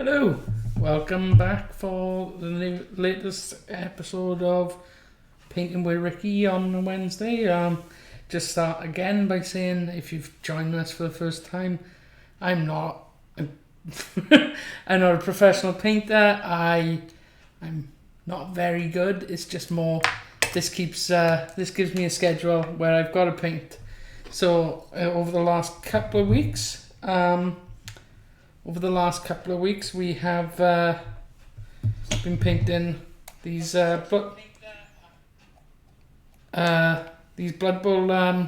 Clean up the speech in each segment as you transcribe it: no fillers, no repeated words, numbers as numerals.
Hello, welcome back for the latest episode of Painting with Ricky on Wednesday. Just start again by saying, if you've joined us for the first time, I'm not I'm not a professional painter. I'm not very good. It's just more, this gives me a schedule where I've got to paint. So over the last couple of weeks, we have been painting these Blood Bowl. I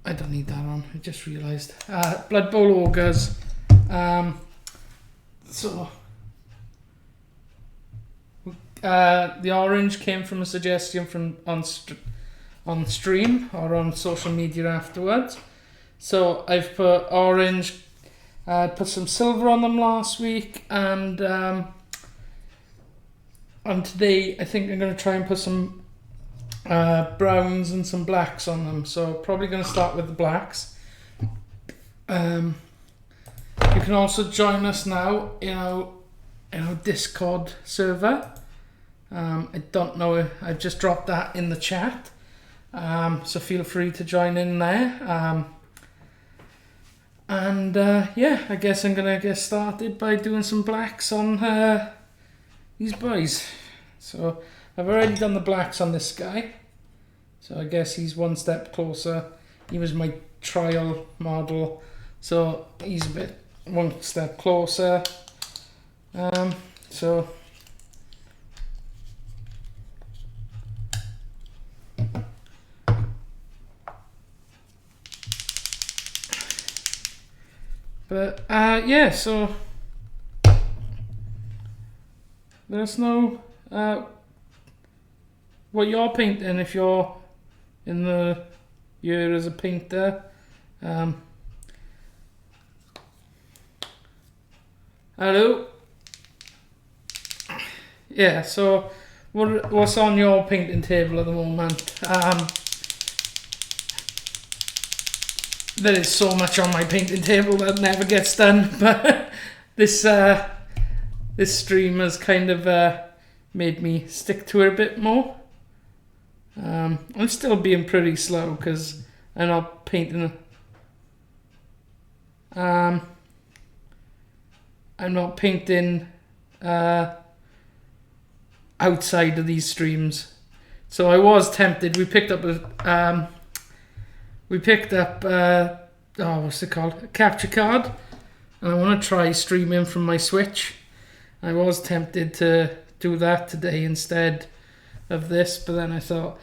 don't need that on. I just realised. Blood Bowl Ogres. The orange came from a suggestion from on stream or on social media afterwards. So I've put orange, put some silver on them last week, and today I think I'm going to try and put some browns and some blacks on them. So probably going to start with the blacks. You can also join us now in our Discord server. I don't know, I've just dropped that in the chat. So feel free to join in there. I guess I'm going to get started by doing some blacks on these boys. So I've already done the blacks on this guy. So I guess he's one step closer. He was my trial model. So he's one step closer. But so let us know what you're painting if you're in the year as a painter. Hello. Yeah, so what's on your painting table at the moment? There is so much on my painting table that never gets done, but this stream has kind of made me stick to it a bit more. I'm still being pretty slow because I'm not painting. I'm not painting outside of these streams, so I was tempted. We picked up what's it called? A capture card. And I want to try streaming from my Switch. I was tempted to do that today instead of this, but then I thought,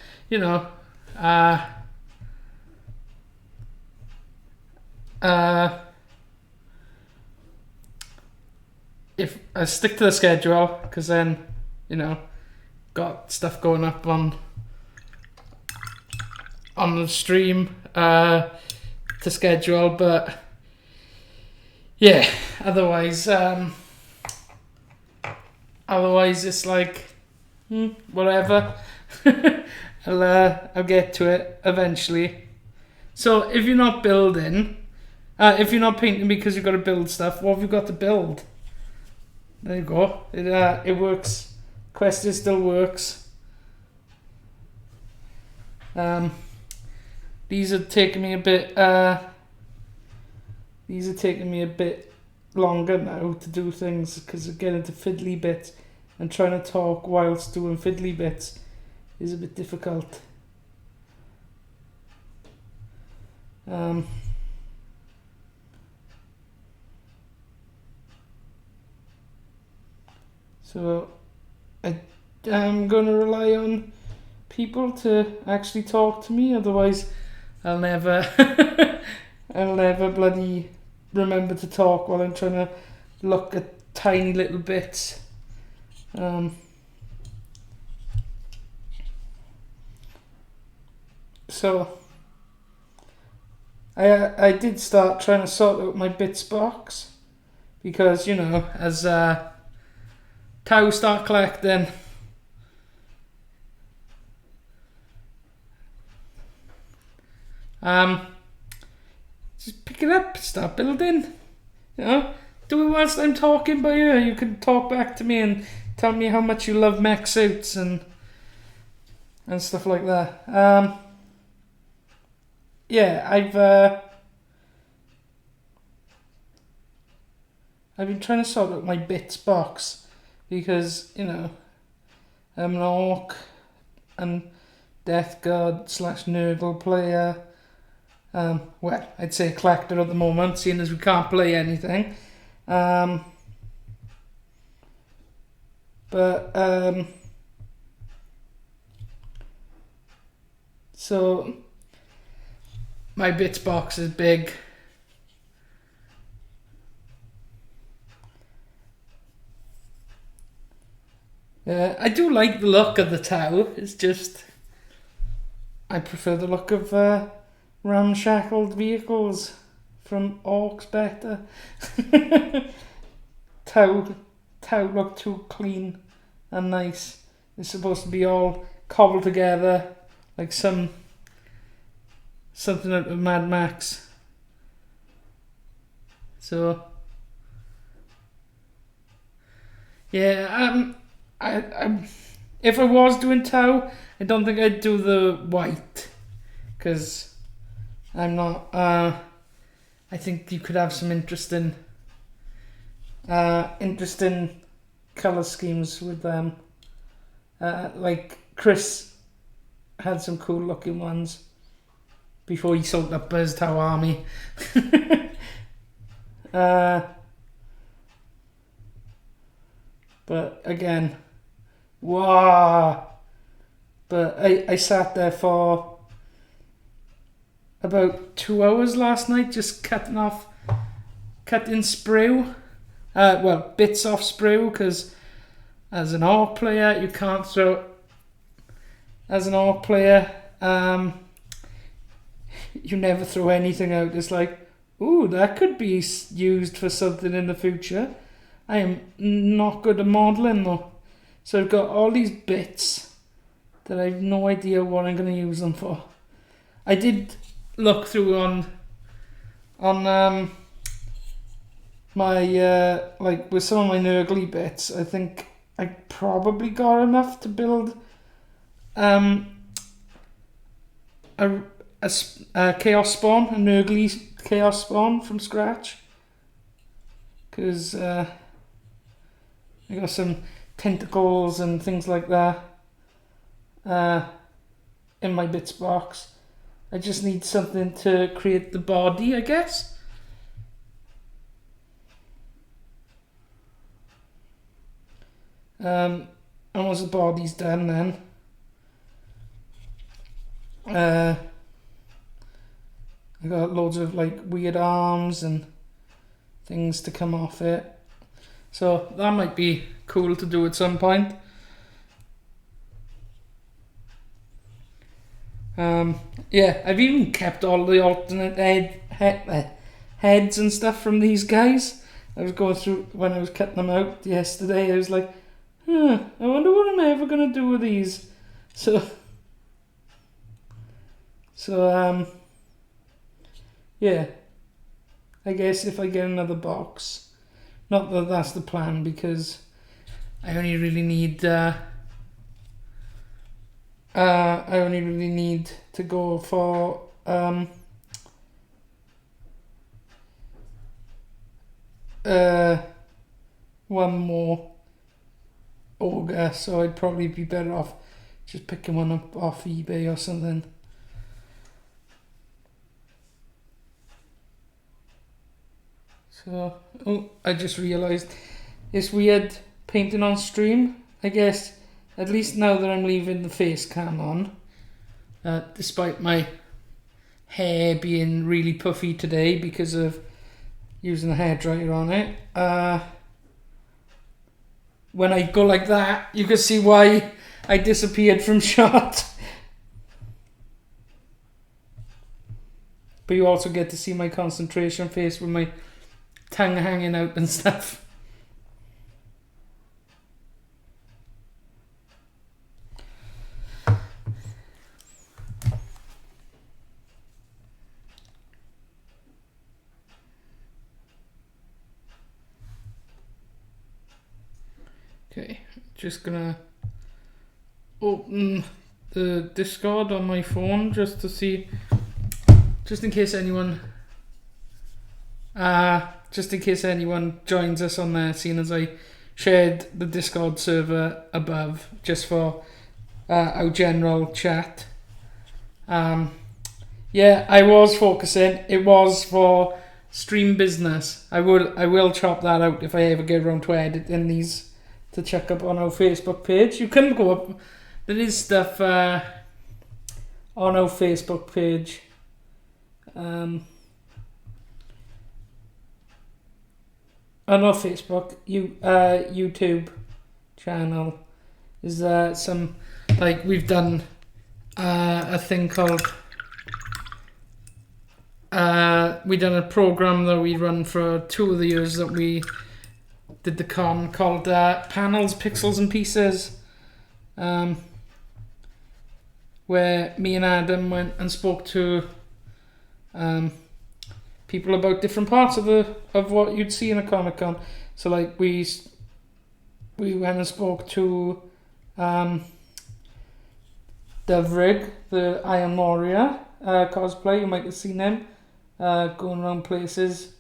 if I stick to the schedule, because then, got stuff going up on the stream to schedule, but yeah, otherwise it's like whatever. I'll get to it eventually. So if you're not building, if you're not painting because you've got to build stuff, what have you got to build? There you go. It works. Question still works. These are taking me a bit longer now to do things because I get into fiddly bits, and trying to talk whilst doing fiddly bits is a bit difficult. So I'm going to rely on people to actually talk to me, otherwise I'll never bloody remember to talk while I'm trying to look at tiny little bits. So I did start trying to sort out my bits box because, as cows start collecting, just pick it up, start building. do it whilst I'm talking by you. You can talk back to me and tell me how much you love mech suits and stuff like that. Yeah, I've been trying to sort out my bits box because, you know, I'm an orc and Death Guard / Nurgle player. Well, I'd say collector at the moment, seeing as we can't play anything. So my bits box is big. I do like the look of the Tau. It's just I prefer the look of ramshackled vehicles from orcs better. Tau look too clean and nice. It's supposed to be all cobbled together like something out of Mad Max. So yeah, if I was doing Tau, I don't think I'd do the white, because I'm not. I think you could have some interesting colour schemes with them. Like Chris had some cool looking ones before he sold up his Tau army. But again, wow. But I sat there for about 2 hours last night just cutting sprue. Well, bits off sprue, because as an orc player, you can't throw. As an orc player, you never throw anything out. It's like, ooh, that could be used for something in the future. I am not good at modelling though. So I've got all these bits that I have no idea what I'm going to use them for. I did look through on my like with some of my Nurgly bits. I think I probably got enough to build a chaos spawn, a Nurgly chaos spawn from scratch. Because I got some tentacles and things like that in my bits box. I just need something to create the body, I guess. And once the body's done, then I got loads of like weird arms and things to come off it. So that might be cool to do at some point. Yeah, I've even kept all the alternate heads and stuff from these guys. I was going through when I was cutting them out yesterday. I was like, I wonder what I'm ever going to do with these. So yeah, I guess if I get another box, not that that's the plan, because I only really need to go for one more ogre, so I'd probably be better off just picking one up off eBay or something. So, I just realised it's weird painting on stream. I guess at least now that I'm leaving the face cam on, despite my hair being really puffy today because of using a hairdryer on it, when I go like that, you can see why I disappeared from shot. But you also get to see my concentration face with my tongue hanging out and stuff. Okay, just gonna open the Discord on my phone just to see, just in case anyone joins us on there, seeing as I shared the Discord server above just for our general chat. Yeah, I was focusing. It was for stream business. I will chop that out if I ever get around to editing these to check up on our Facebook page. You can go up. There is stuff on our Facebook page. Not Facebook. YouTube channel. Is some, like, we've done a thing called. We done a program that we run for 2 of the years that we did the con called Panels, Pixels and Pieces, where me and Adam went and spoke to people about different parts of what you'd see in a Comic Con. So like we went and spoke to Devrig, the Iron Warrior cosplay. You might have seen him going around places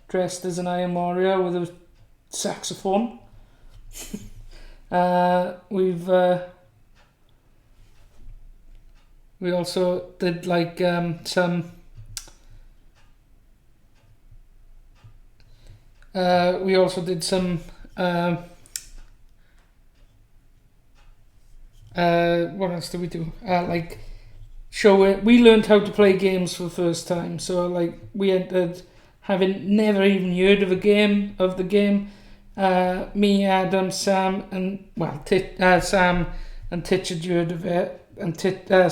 dressed as an Iron Warrior with a saxophone. We also did like some. We also did some. What else did we do? Like show it. We learned how to play games for the first time. So like we entered, having never even heard of the game. Me, Adam, Sam, and Sam and Titch had heard of it, and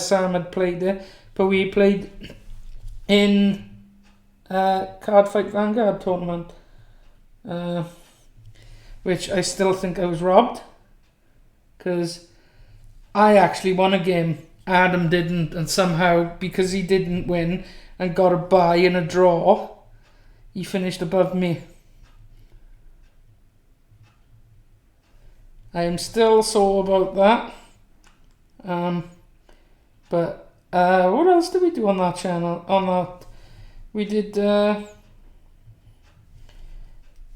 Sam had played it, but we played in Cardfight Vanguard tournament, which I still think I was robbed, because I actually won a game. Adam didn't, and somehow, because he didn't win and got a bye in a draw, he finished above me. I am still sore about that. But what else did we do on that channel? We did.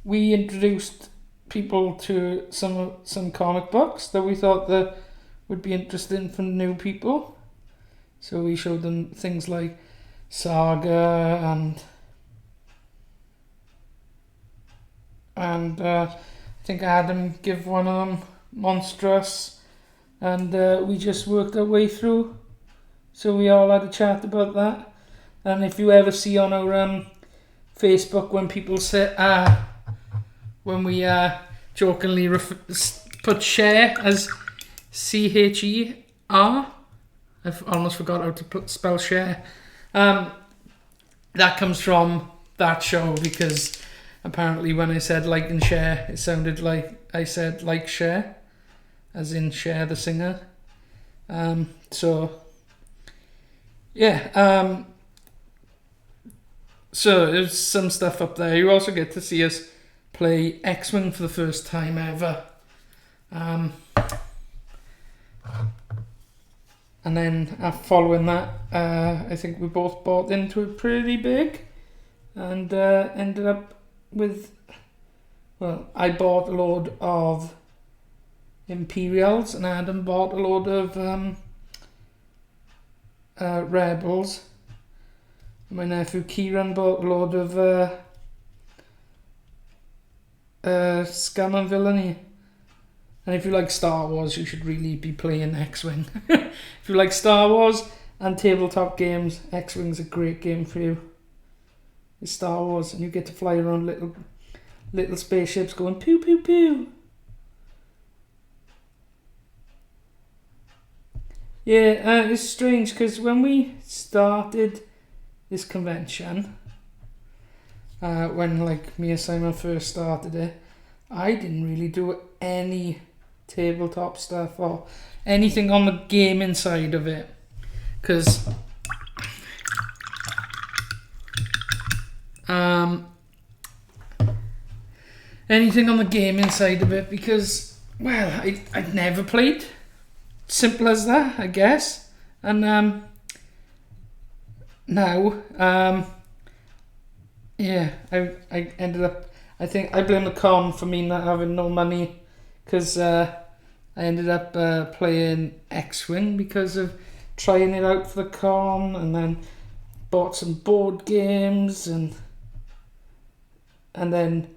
We introduced people to some comic books that we thought that would be interesting for new people. So we showed them things like Saga and I think Adam gave one of them Monstrous, and we just worked our way through. So we all had a chat about that. And if you ever see on our Facebook when people say when we jokingly put share as CHER, I've almost forgot how to spell share. That comes from that show, because apparently when I said like and share, it sounded like I said like share, as in Cher the singer. So yeah, so there's some stuff up there. You also get to see us play X-Wing for the first time ever. And then following that, I think we both bought into it pretty big, and ended up with, well, I bought a load of Imperials, and Adam bought a load of Rebels. My nephew Kieran bought a load of Scum and Villainy. And if you like Star Wars, you should really be playing X-Wing. If you like Star Wars and tabletop games, X-Wing's a great game for you. It's Star Wars, and you get to fly around little spaceships going pew pew pew. Yeah, it's strange, because when we started this convention, when like me and Simon first started it, I didn't really do any tabletop stuff or anything on the gaming side of it, because anything on the gaming side of it, because well, I'd never played. Simple as that, I guess. And now, yeah, I ended up. I think I blame the con for me not having no money, because I ended up playing X-Wing because of trying it out for the con, and then bought some board games, and then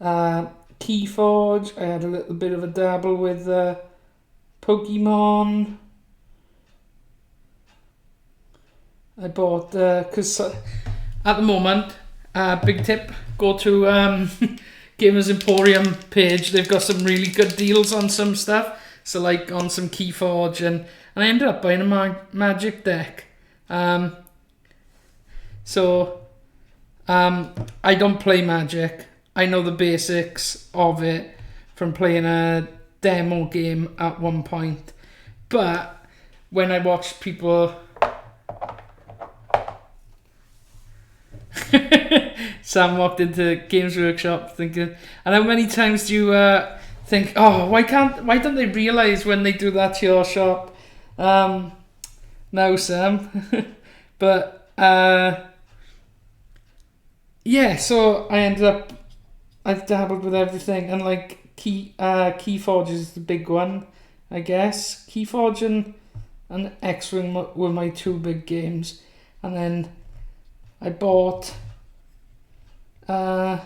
Keyforge. I had a little bit of a dabble with Pokemon. I bought because at the moment, big tip: go to Gamers Emporium page. They've got some really good deals on some stuff. So like on some Keyforge, and I ended up buying a Magic deck. So I don't play Magic. I know the basics of it from playing a demo game at one point. But when I watched people... Sam walked into Games Workshop thinking... And how many times do you think, oh, why don't they realise when they do that to your shop? No, Sam. But... yeah, so I ended up... I've dabbled with everything, and like Keyforge is the big one, I guess. Keyforge and X-Wing were my two big games, and then I bought I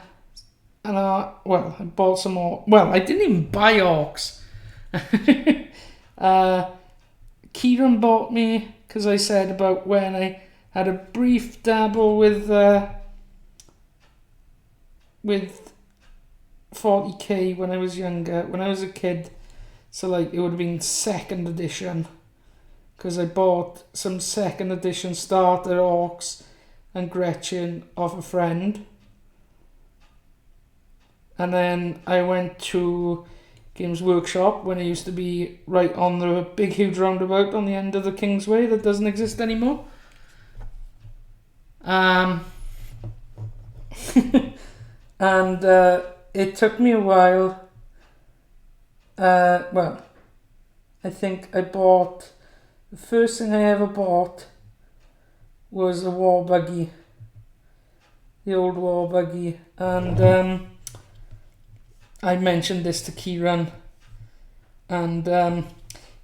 bought some more. Well, I didn't even buy Orcs. Kieran bought me, because I said about when I had a brief dabble with 40k when I was younger, when I was a kid. So like it would have been second edition, because I bought some second edition starter Orcs and Gretchen off a friend. And then I went to Games Workshop when it used to be right on the big huge roundabout on the end of the Kingsway that doesn't exist anymore. And it took me a while. Well, I think I bought... The first thing I ever bought was a war buggy. The old war buggy. And I mentioned this to Kieran. And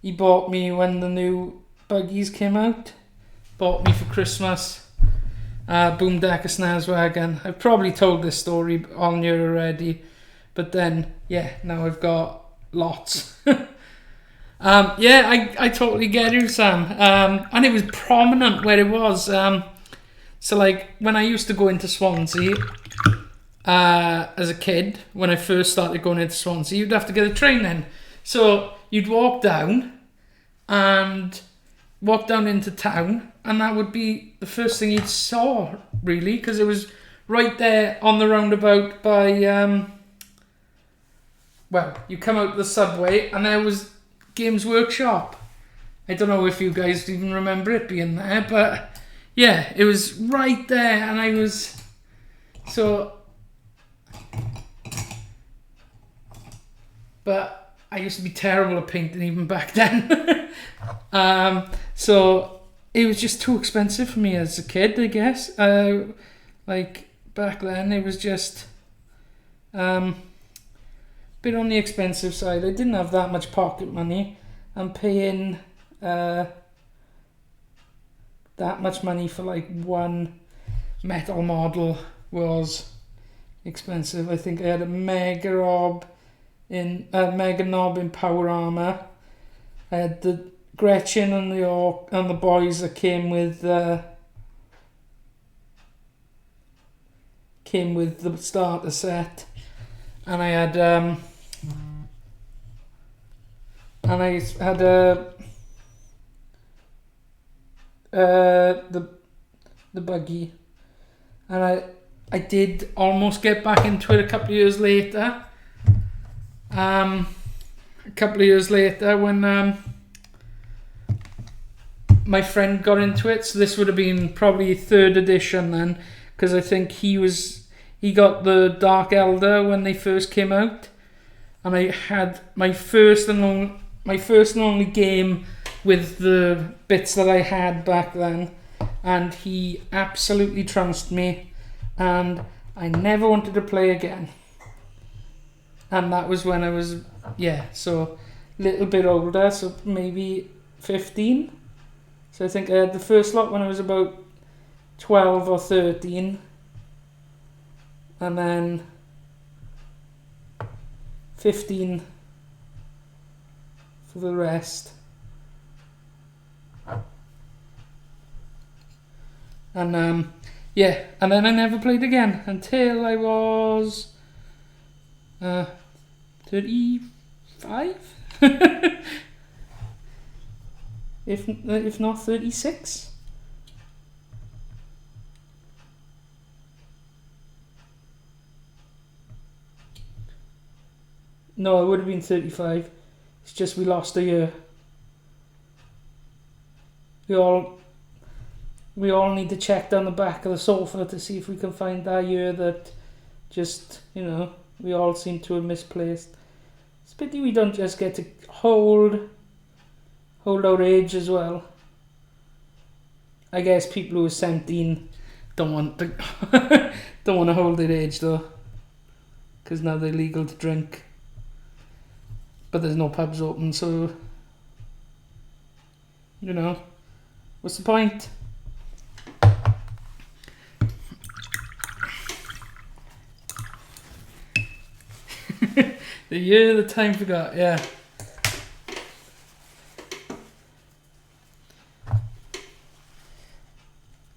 he bought me when the new buggies came out. Bought me for Christmas. Boomdecker Snares Wagon. I've probably told this story on here already, but then now I've got lots. I totally get you, Sam. And it was prominent where it was. So like when I used to go into Swansea as a kid, when I first started going into Swansea, you'd have to get a train then. So you'd walk down into town, and that would be the first thing you'd saw, really, because it was right there on the roundabout by, you come out the subway, and there was Games Workshop. I don't know if you guys even remember it being there, but yeah, it was right there, and I was, but I used to be terrible at painting even back then. So it was just too expensive for me as a kid, I guess. Like back then, it was just a bit on the expensive side. I didn't have that much pocket money, and paying that much money for like one metal model was expensive. I think I had a Mega Nob in Power Armor. I had the Gretchen and the Orc and the boys that came with the starter set, and I had the buggy, and I did almost get back into it a couple of years later. When my friend got into it, so this would have been probably 3rd edition then, because I think he got the Dark Elder when they first came out, and I had my first and only game with the bits that I had back then, and he absolutely trounced me, and I never wanted to play again. And that was when I was, so a little bit older, so maybe 15. So I think I had the first lot when I was about 12 or 13, and then 15 for the rest. And and then I never played again until I was 35, if not 36. No, it would have been 35. It's just we lost a year. We all need to check down the back of the sofa to see if we can find that year that just, we all seem to have misplaced. It's a pity we don't just get to hold our age as well. I guess people who are 17 don't want to hold their age though, because now they're legal to drink. But there's no pubs open, so what's the point? The year the time forgot, yeah.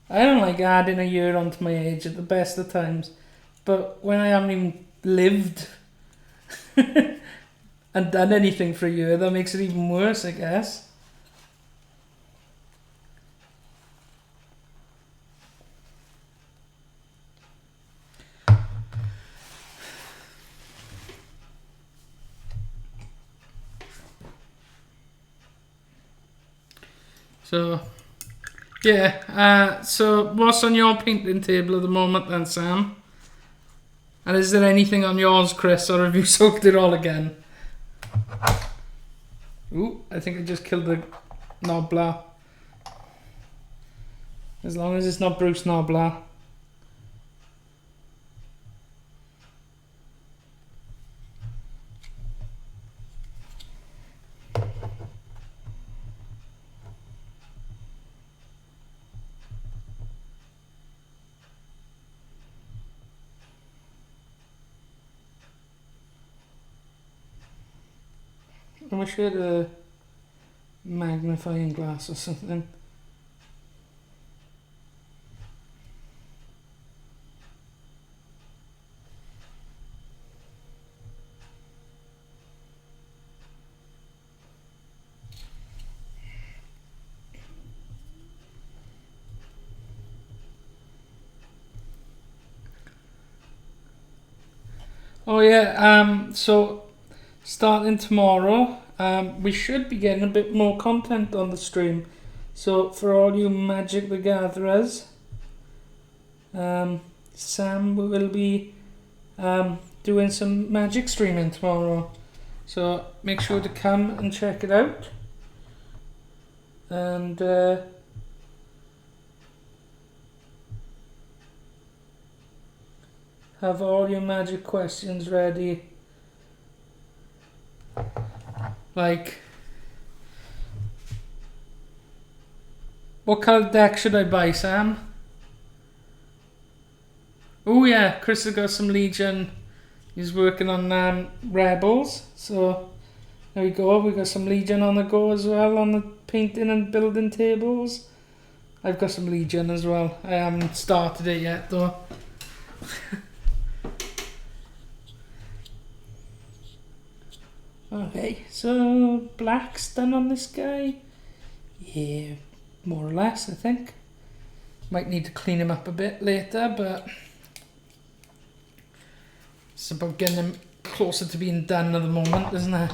I don't like adding a year onto my age at the best of times, but when I haven't even lived and done anything for a year, that makes it even worse, I guess. So, so what's on your painting table at the moment then, Sam? And is there anything on yours, Chris, or have you soaked it all again? Ooh, I think I just killed the Nobler. As long as it's not Bruce Nobler. I wish I had a magnifying glass or something. Oh yeah, so starting tomorrow, we should be getting a bit more content on the stream. So for all you Magic the Gatherers, Sam will be doing some Magic streaming tomorrow. So make sure to come and check it out. And have all your Magic questions ready. Like, what colour deck should I buy, Sam? Oh yeah, Chris has got some Legion. He's working on Rebels. So there we go. We got some Legion on the go as well on the painting and building tables. I've got some Legion as well. I haven't started it yet though. Okay, so black's done on this guy. Yeah, more or less, I think. Might need to clean him up a bit later, but it's about getting him closer to being done at the moment, isn't it?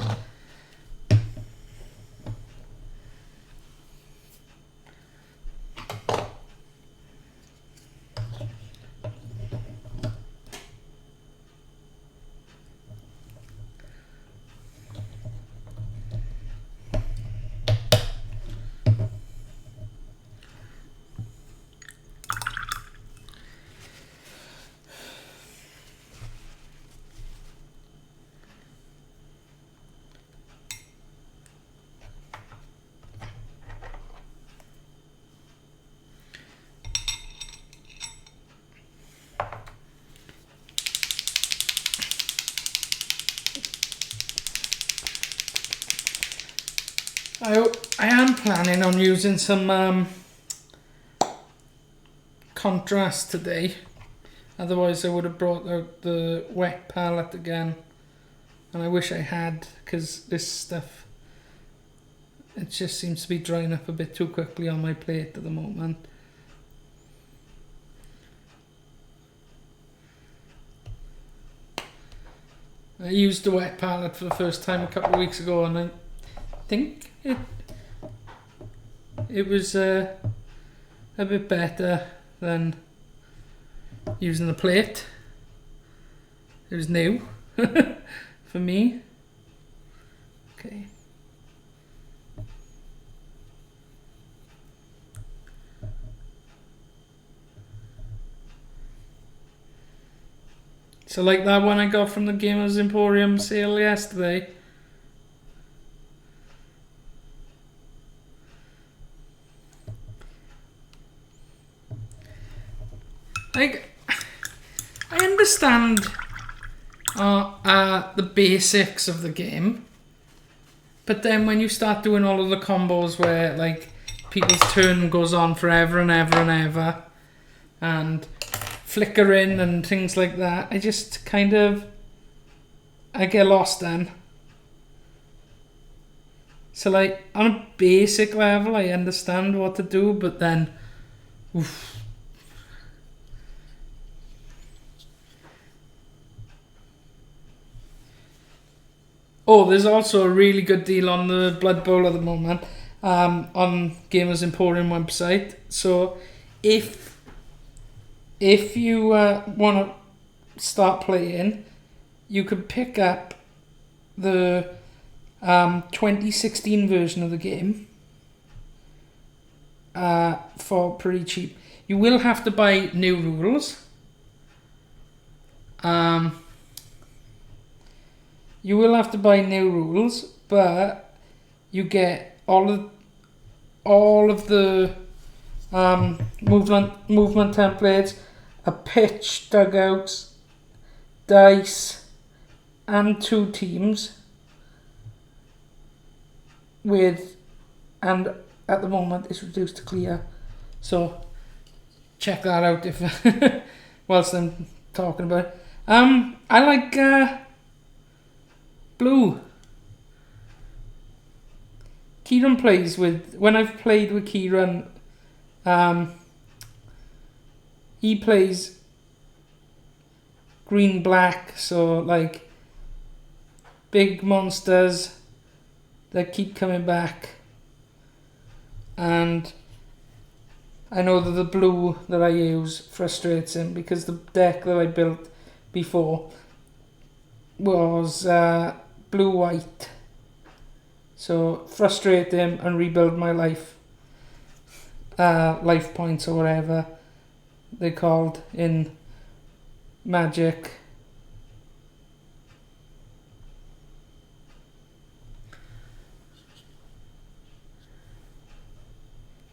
I am planning on using some contrast today. Otherwise I would have brought out the wet palette again. And I wish I had, because this stuff, it just seems to be drying up a bit too quickly on my plate at the moment. I used the wet palette for the first time a couple of weeks ago, and I think it was a bit better than using the plate. It was new for me. Okay. So like that one I got from the Gamers Emporium sale yesterday. Like, I understand the basics of the game, but then when you start doing all of the combos where like people's turn goes on forever and ever and ever, and flickering and things like that, I just kind of, I get lost then. So like on a basic level I understand what to do, but then oof. Oh, there's also a really good deal on the Blood Bowl at the moment on Gamers Emporium website. So if you want to start playing, you could pick up the 2016 version of the game for pretty cheap. You will have to buy new rules. You will have to buy new rules, but you get all of the movement templates, a pitch, dugouts, dice, and 2 teams with, and at the moment it's reduced to clear. So check that out if whilst I'm talking about it. I like blue. Kieran plays with, when I've played with Kieran, he plays green-black, so like big monsters that keep coming back. And I know that the blue that I use frustrates him, because the deck that I built before was blue-white. So frustrate him and rebuild my life points, or whatever they're called in Magic.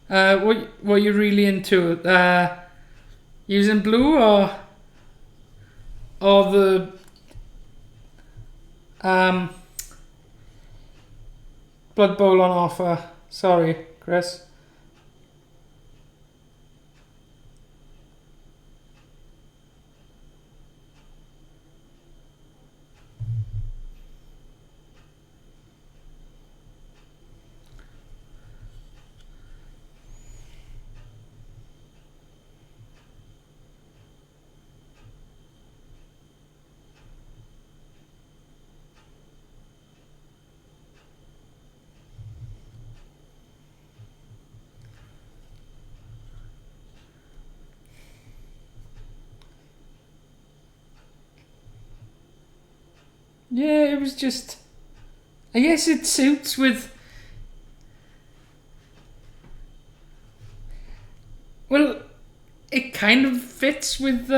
What you really into? Using blue or the Blood Bowl on offer? Sorry, Chris. Yeah, it was just, I guess it suits with, well, it kind of fits with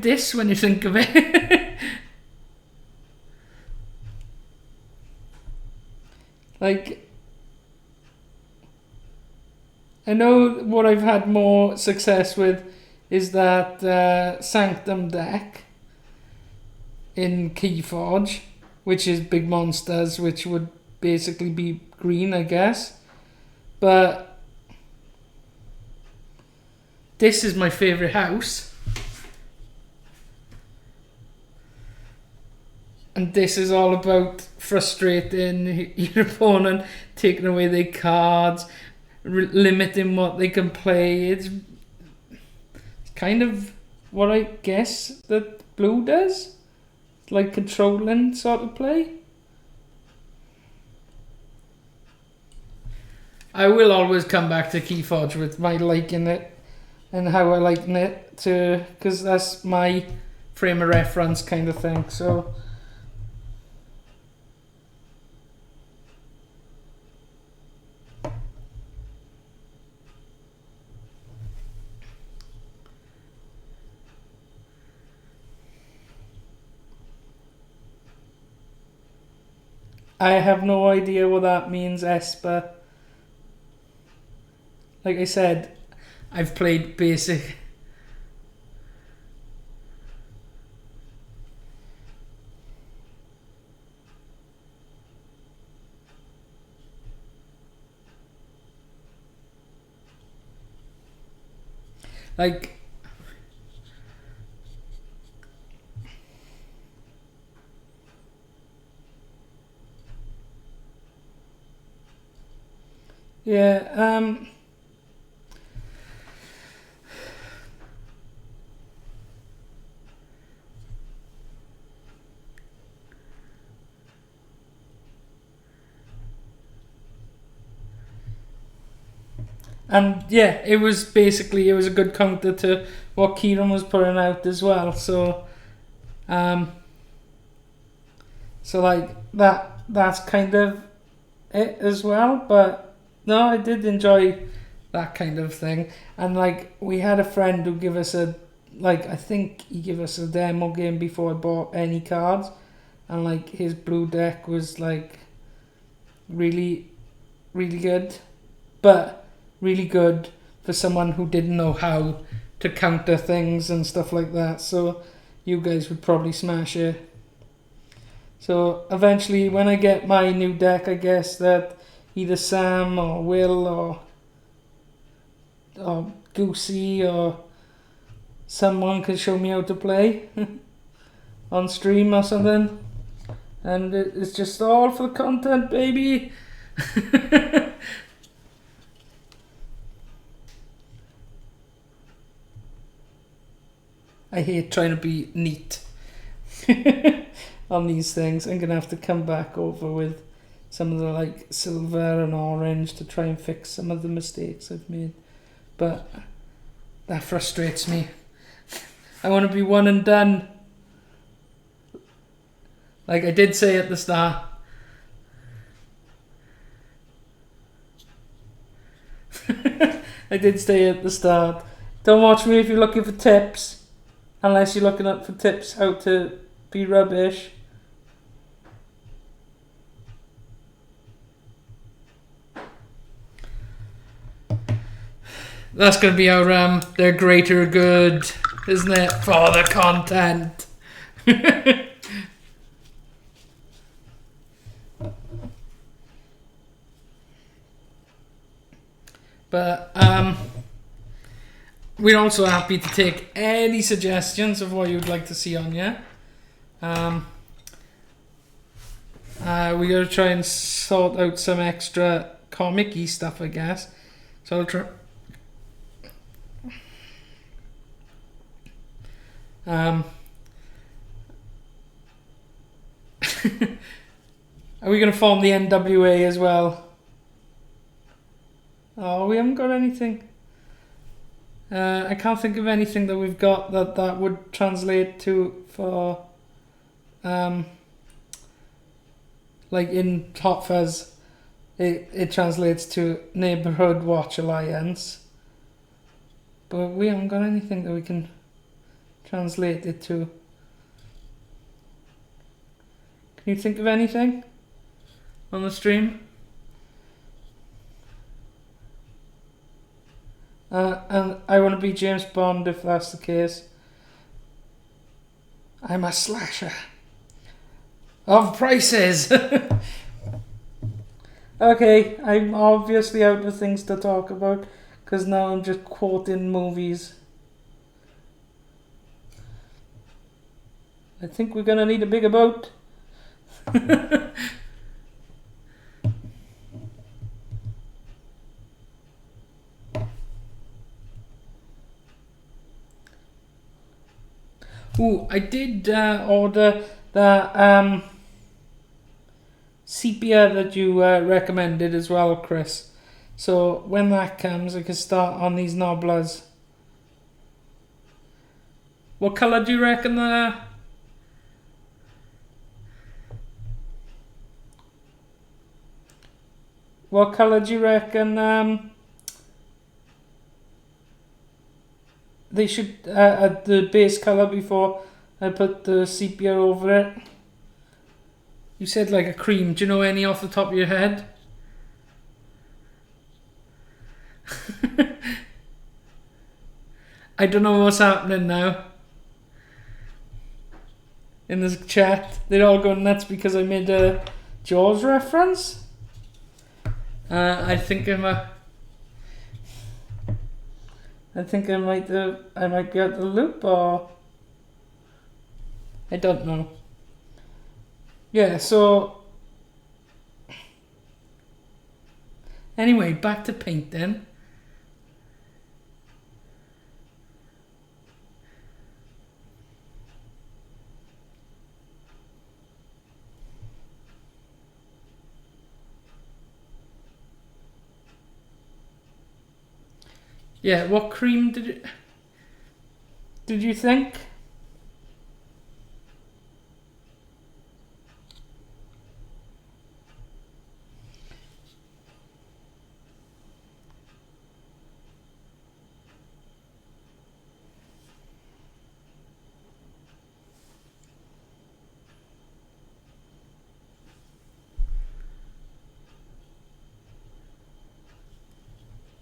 this when you think of it. Like, I know what I've had more success with is that Sanctum deck in Keyforge, which is big monsters, which would basically be green, I guess. But this is my favourite house. And this is all about frustrating your opponent, taking away their cards, limiting what they can play. It's kind of what I guess that blue does. Like controlling sort of play. I will always come back to Keyforge with my liking it and how I liking it too, because that's my frame of reference kind of thing. So I have no idea what that means, Esper. Like I said, I've played basic. Like, yeah, and yeah, it was a good counter to what Kieran was putting out as well. So, like that's kind of it as well. But no, I did enjoy that kind of thing. And like we had a friend who gave us I think he gave us a demo game before I bought any cards, and like his blue deck was like really, really good, but really good for someone who didn't know how to counter things and stuff like that. So you guys would probably smash it. So eventually when I get my new deck, I guess that either Sam or Will or Goosey or someone can show me how to play on stream or something. And it's just all for the content, baby. I hate trying to be neat on these things. I'm gonna have to come back over with some of the like silver and orange to try and fix some of the mistakes I've made. But that frustrates me. I want to be one and done. Like I did say at the start. I did say at the start. Don't watch me if you're looking for tips. Unless you're looking up for tips how to be rubbish. That's going to be our their greater good, isn't it? For the content. But we're also happy to take any suggestions of what you'd like to see on here. We're going to try and sort out some extra comic-y stuff, I guess. So I'll try. Are we going to form the NWA as well? Oh, we haven't got anything. I can't think of anything that we've got that would translate to for like in Hot Fuzz it translates to Neighborhood Watch Alliance, but we haven't got anything that we can translate it to. Can you think of anything on the stream? And I want to be James Bond if that's the case. I'm a slasher of prices. Okay, I'm obviously out of things to talk about because now I'm just quoting movies. I think we're gonna need a bigger boat. Ooh, I did order the sepia that you recommended as well, Chris. So when that comes, I can start on these nobblers. What colour do you reckon What colour do you reckon they should the base colour before I put the sepia over it? You said like a cream. Do you know any off the top of your head? I don't know what's happening now. In this chat, they're all going nuts because I made a Jaws reference. I think I might be out the loop, or I don't know. Yeah, so anyway, back to paint then. Yeah, what cream did you think?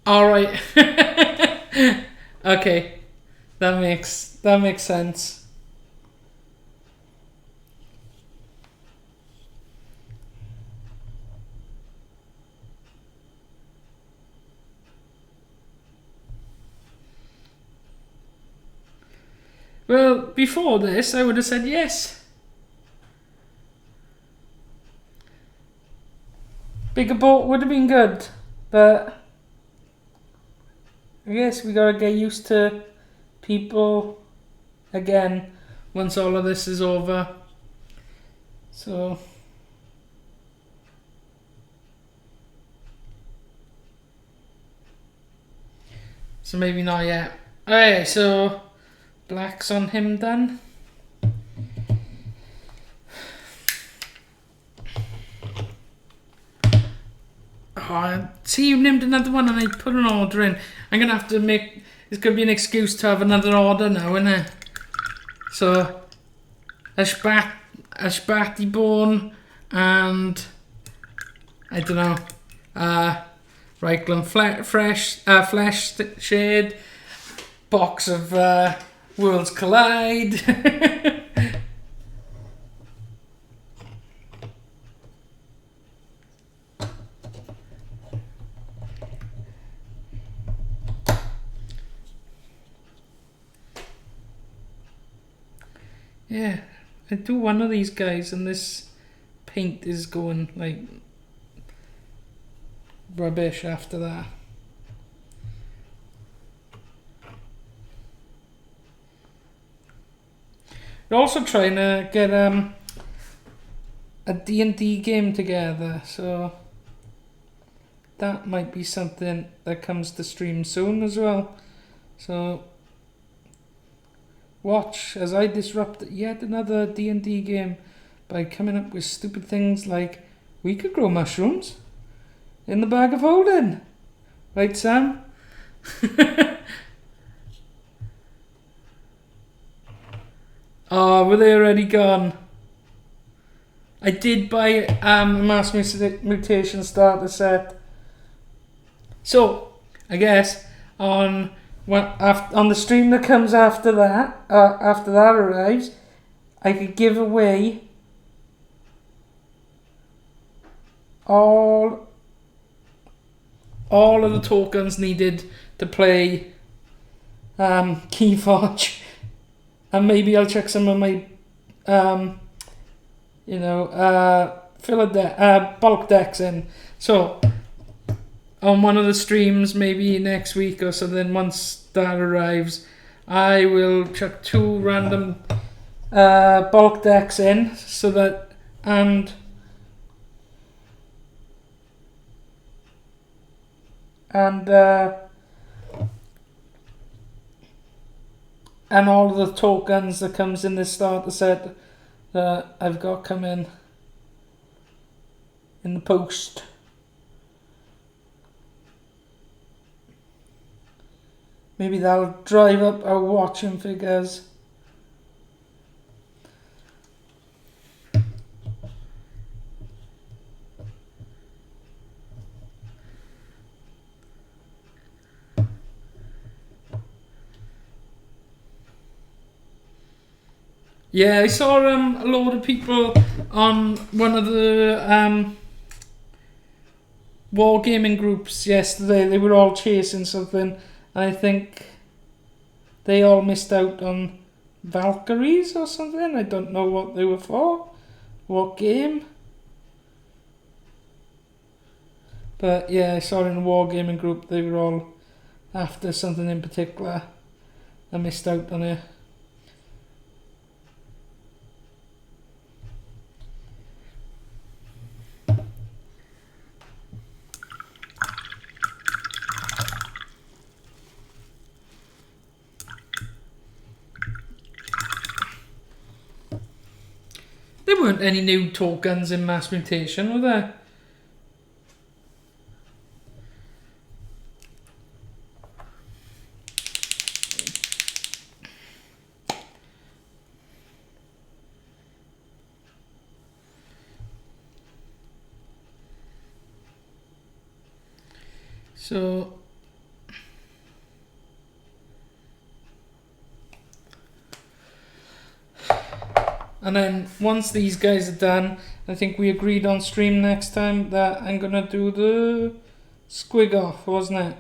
All right. Okay, that makes sense. Well, before this, I would have said yes. Bigger boat would have been good, but I guess we gotta get used to people again once all of this is over. So maybe not yet. Alright, so black's on him then. Oh, see, you named another one and I put an order in. I'm gonna have to make. It's gonna be an excuse to have another order now, isn't it? So, a spatty bone and I don't know. Reichland flesh shade, box of Worlds Collide. Yeah, I do one of these guys and this paint is going like rubbish after that. We're also trying to get a D&D game together, so that might be something that comes to stream soon as well. So watch as I disrupt yet another D&D game by coming up with stupid things like we could grow mushrooms in the bag of holding. Right, Sam? Oh, were they already gone? I did buy a Mass Mutation starter set. So, I guess on the stream that comes after that arrives, I could give away all all of the tokens needed to play Keyforge, and maybe I'll check some of my bulk decks in. So on one of the streams, maybe next week or something, once that arrives, I will chuck 2 random bulk decks in, so that and all the tokens that comes in this starter set that I've got coming in the post. Maybe that'll drive up our watching figures. Yeah, I saw a load of people on one of the wargaming groups yesterday. They were all chasing something. I think they all missed out on Valkyries or something. I don't know what they were for. What game? But yeah, I saw in a wargaming group they were all after something in particular. I missed out on it. There weren't any new tokens in Mass Mutation, were there? So and then once these guys are done, I think we agreed on stream next time that I'm gonna do the squig off, wasn't it?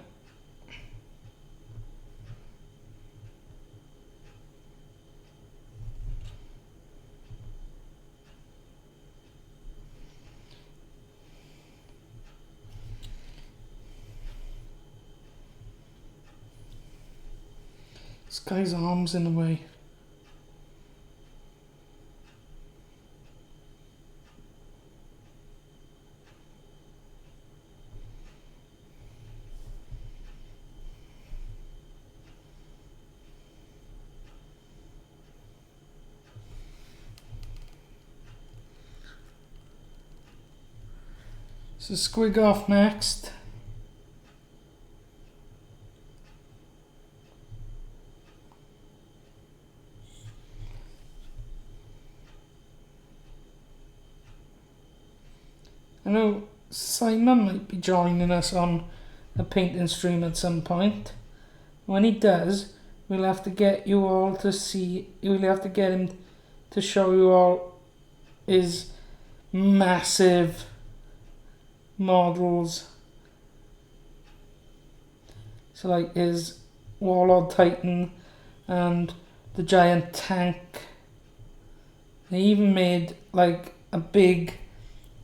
This guy's arm's in the way. So squig off next. I know Simon might be joining us on a painting stream at some point. When he does, we'll have to get you all to see, we'll have to get him to show you all his massive models. So like his Warlord Titan and the giant tank. They even made like a big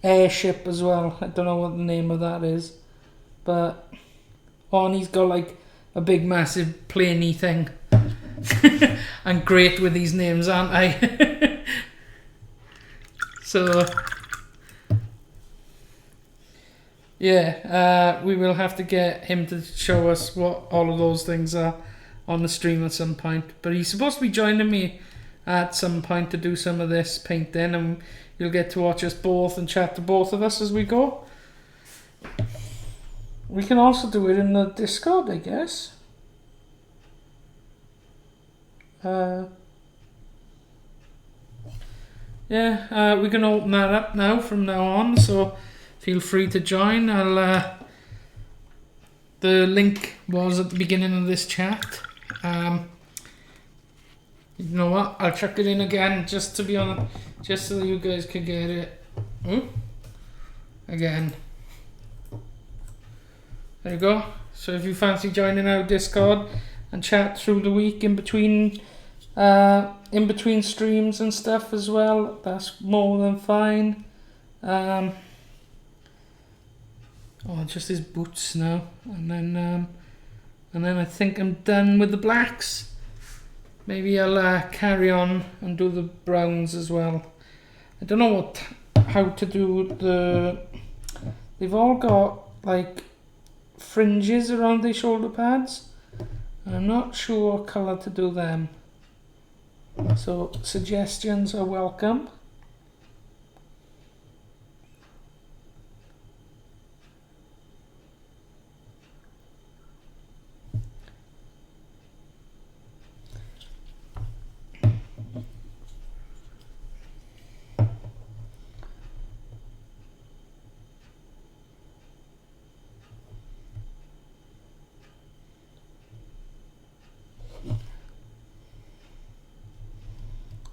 airship as well. I don't know what the name of that is, but and he's got like a big massive planey thing. I'm great with these names, aren't I? So yeah, we will have to get him to show us what all of those things are on the stream at some point. But he's supposed to be joining me at some point to do some of this painting, and you'll get to watch us both and chat to both of us as we go. We can also do it in the Discord, I guess. Yeah, we can open that up now from now on, so feel free to join. The link was at the beginning of this chat. You know what? I'll chuck it in again just to be on, just so you guys can get it. Again. there you go. So if you fancy joining our Discord and chat through the week in between streams and stuff as well, that's more than fine. Just his boots now, and then I think I'm done with the blacks. Maybe I'll carry on and do the browns as well. I don't know how to do the. They've all got like fringes around their shoulder pads, and I'm not sure what colour to do them. So suggestions are welcome.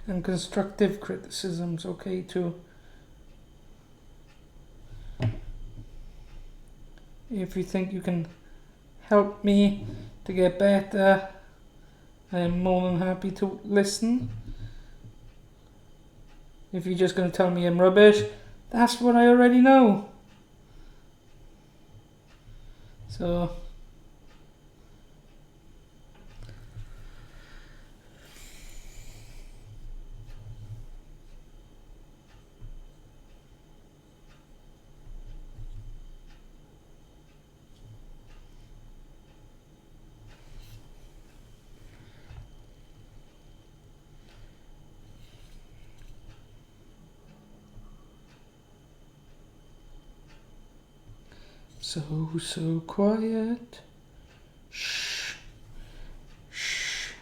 And constructive criticism's okay too. If you think you can help me to get better, I am more than happy to listen. If you're just going to tell me I'm rubbish, that's what I already know. So so quiet. Shh. Shh.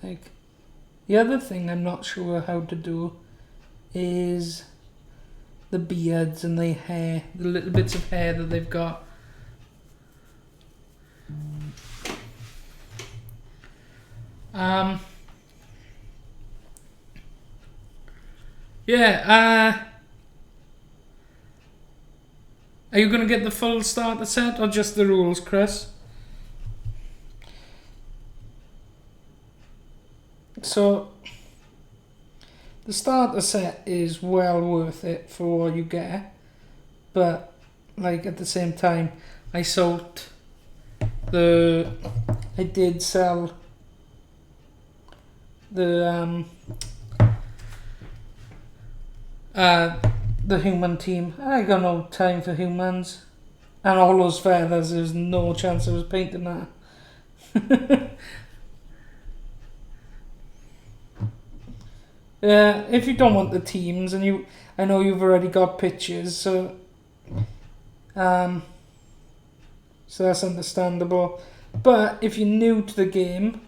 Like, the other thing I'm not sure how to do is the beards and the hair, the little bits of hair that they've got. Are you going to get the full starter set or just the rules, Chris? So, the starter set is well worth it for what you get, but like at the same time, I did sell the human team. I got no time for humans, and all those feathers. There's no chance I was painting that. Yeah, if you don't want the teams, and I know you've already got pictures, so that's understandable. But if you're new to the game,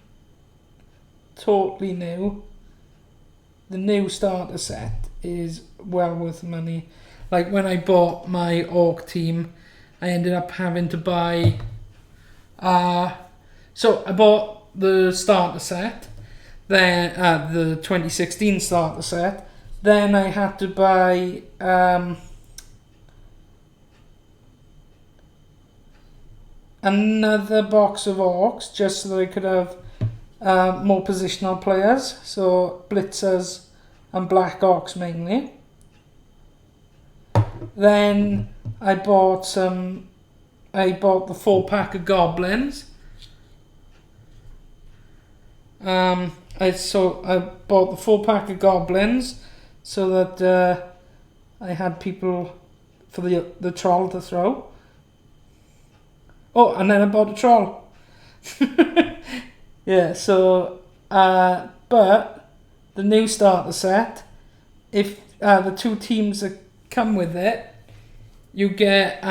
totally new, the new starter set is well worth money. Like when I bought my orc team, I ended up having to buy. So I bought the starter set. Then the 2016 starter set. Then I had to buy another box of orcs just so that I could have more positional players. So blitzers and black orcs mainly. Then I bought the 4-pack of goblins. I bought the 4-pack of goblins so that I had people for the troll to throw. Oh, and then I bought a troll. Yeah, so but the new starter set, if the two teams that come with it, you get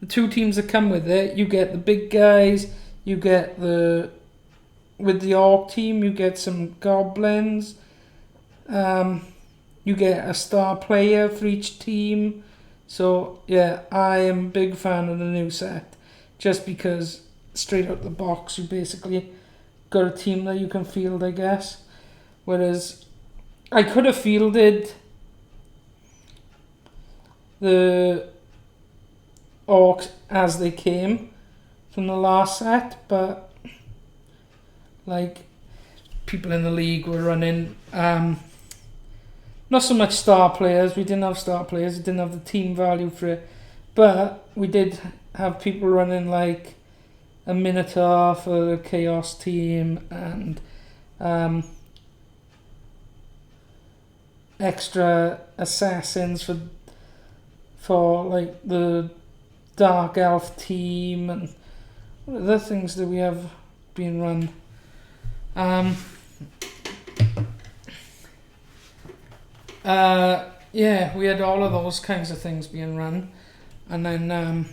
the two teams that come with it, you get the big guys, you get with the Orc team, you get some goblins, you get a star player for each team. So yeah, I am a big fan of the new set, just because straight out the box you basically got a team that you can field, I guess. Whereas I could have fielded the Orcs as they came from the last set, but like people in the league were running not so much star players. We didn't have star players, we didn't have the team value for it, but we did have people running like a Minotaur for the Chaos team and extra assassins for like the Dark Elf team, and what other things do we have being run? Yeah, we had all of those kinds of things being run, and then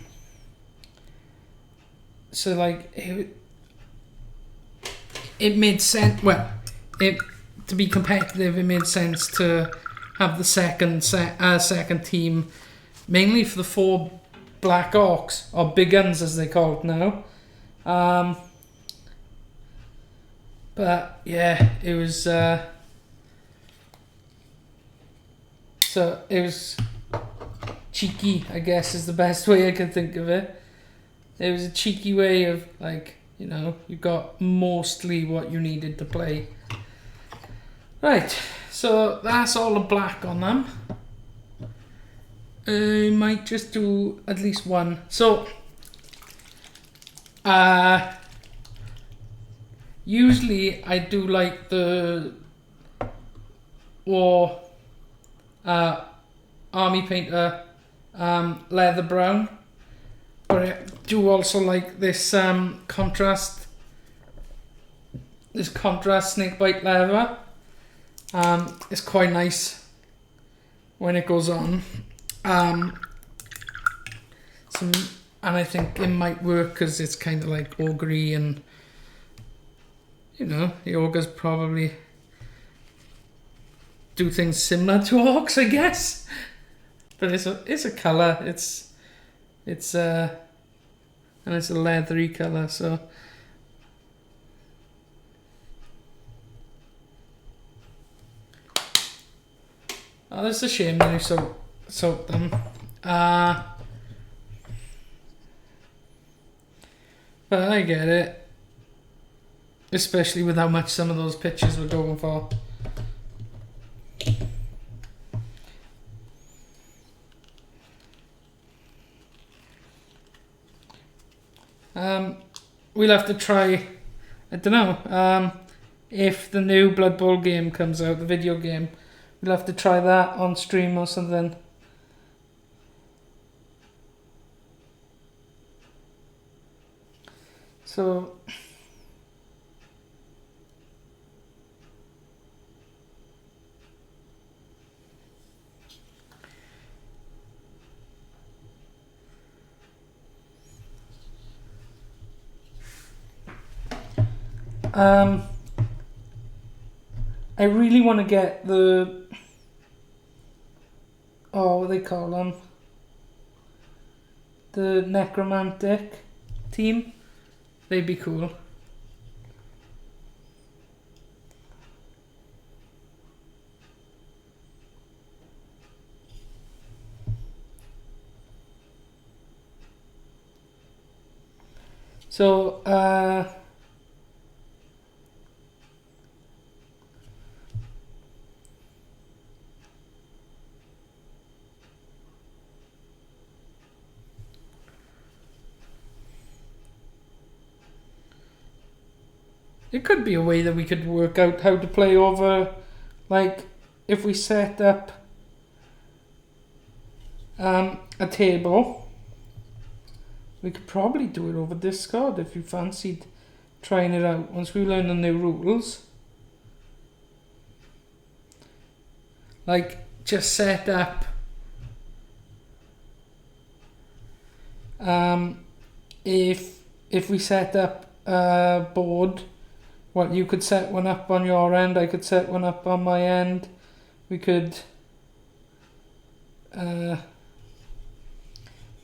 so like it made sense. Well, to be competitive, it made sense to have the second team, mainly for the 4 Black Orcs, or Big Guns as they call it now. But yeah, it was so it was cheeky, I guess is the best way I can think of it. It was a cheeky way of, like, you know, you got mostly what you needed to play. Right, so that's all the black on them. I might just do at least one. So, usually I do like the War Army Painter leather brown, but I do also like this contrast snakebite leather. It's quite nice when it goes on. And I think it might work because it's kind of like ogre, and you know, the ogres probably do things similar to orcs, I guess. But it's a colour. It's and it's a leathery colour, so. Oh, that's a shame that I soaked them. But I get it. Especially with how much some of those pictures were going for. We'll have to try, I don't know, if the new Blood Bowl game comes out, the video game, we'll have to try that on stream or something. So I really want to get the, what they call them, the necromantic team. They'd be cool. So it could be a way that we could work out how to play over, like, if we set up a table, we could probably do it over Discord if you fancied trying it out once we learn the new rules. Like, just set up If we set up a board, what you could set one up on your end, I could set one up on my end. We could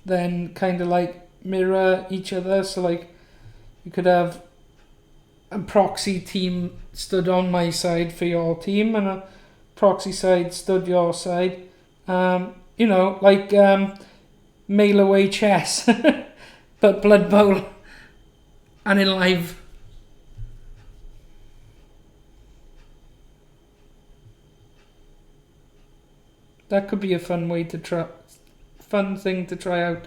then kind of like mirror each other. So like you could have a proxy team stood on my side for your team and a proxy side stood your side. You know, like mail away chess, but Blood Bowl and in live. That could be a fun thing to try out.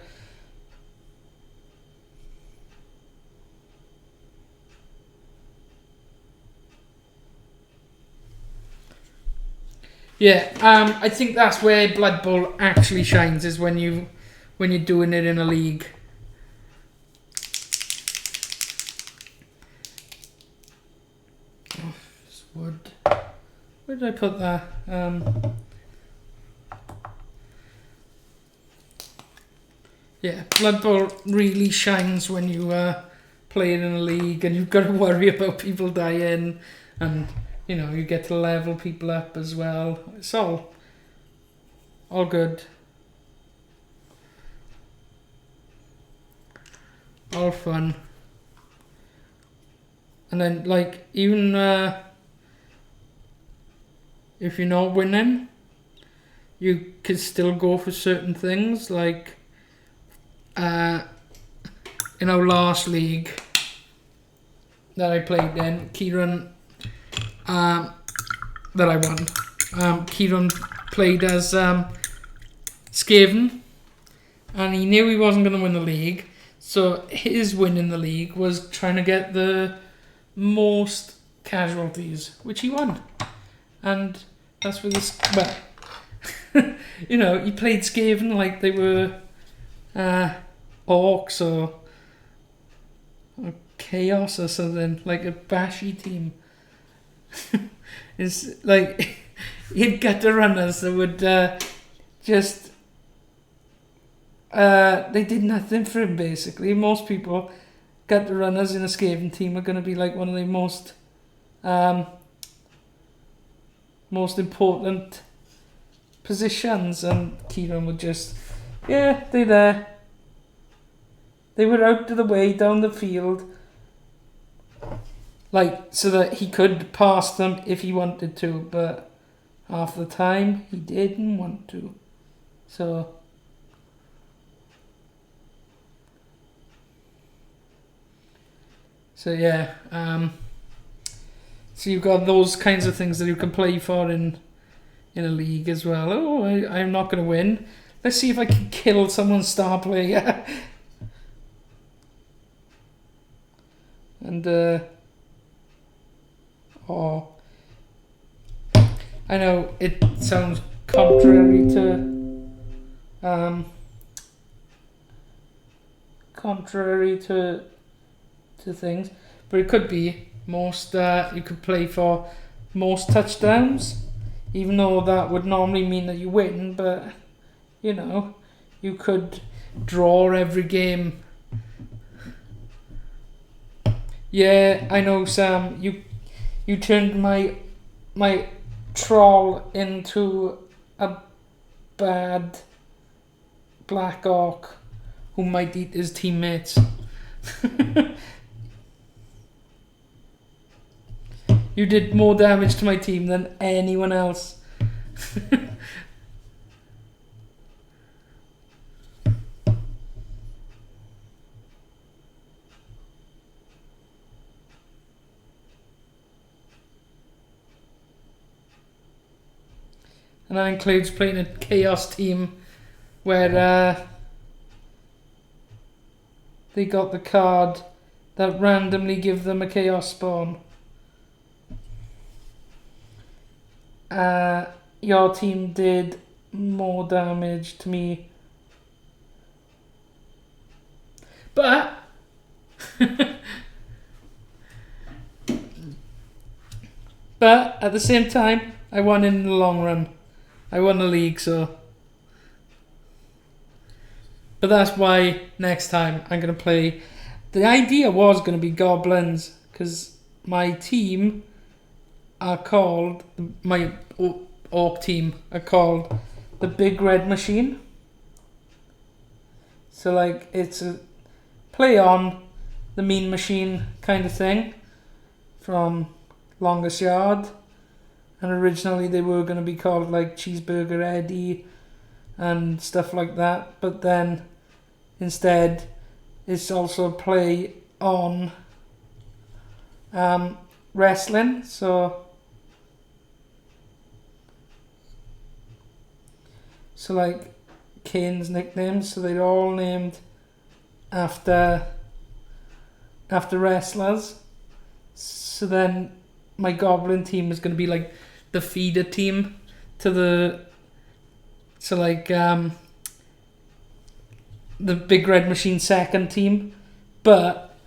Yeah, I think that's where Blood Bowl actually shines, is when you're doing it in a league. Oh, this wood. Where did I put that? Yeah, Blood Bowl really shines when you play it in a league, and you've got to worry about people dying, and you know, you get to level people up as well. It's all good. All fun. And then, like, even if you're not winning, you could still go for certain things, like in our last league that I played in, Kieran, that I won. Kieran played as Skaven, and he knew he wasn't going to win the league, so his win in the league was trying to get the most casualties, which he won. And that's with this, well, you know, he played Skaven like they were orcs or chaos or something, like a bashy team. It's like he'd get the runners that would just they did nothing for him basically. Most people got the runners in a Skaven team are going to be like one of the most important positions, and Kieran would just, yeah, they're there. They were out of the way down the field, like, so that he could pass them if he wanted to, but half the time he didn't want to. So yeah, so you've got those kinds of things that you can play for in a league as well. Oh, I'm not going to win. Let's see if I can kill someone's star player. And I know it sounds contrary to things, but it could be most. You could play for most touchdowns, even though that would normally mean that you win. But you know, you could draw every game. Yeah, I know, Sam. You turned my troll into a bad black orc who might eat his teammates. You did more damage to my team than anyone else. And that includes playing a chaos team where they got the card that randomly give them a chaos spawn. Your team did more damage to me. But at the same time, I won in the long run. I won the league, so But that's why next time I'm going to play... The idea was going to be goblins, because my team are called... My orc team are called the Big Red Machine. So, like, it's a play on the Mean Machine kind of thing from Longest Yard. And originally they were going to be called, like, Cheeseburger Eddie and stuff like that. But then, instead, it's also a play on wrestling. So like, Kane's nicknames, so they're all named after wrestlers. So then my goblin team is going to be like the feeder team to the Big Red Machine second team, but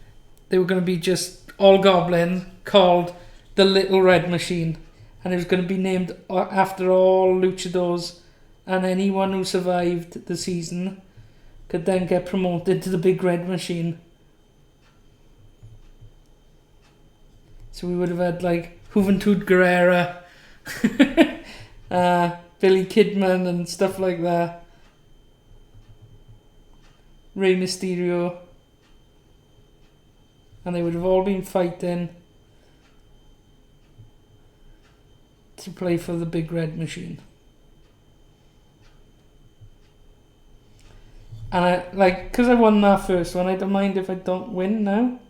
they were going to be just all goblins called the Little Red Machine, and it was going to be named after all luchadors. And anyone who survived the season could then get promoted to the Big Red Machine. So we would have had, like, Juventud Guerrera, Billy Kidman and stuff like that. Rey Mysterio. And they would have all been fighting to play for the Big Red Machine. And because I won that first one, I don't mind if I don't win now.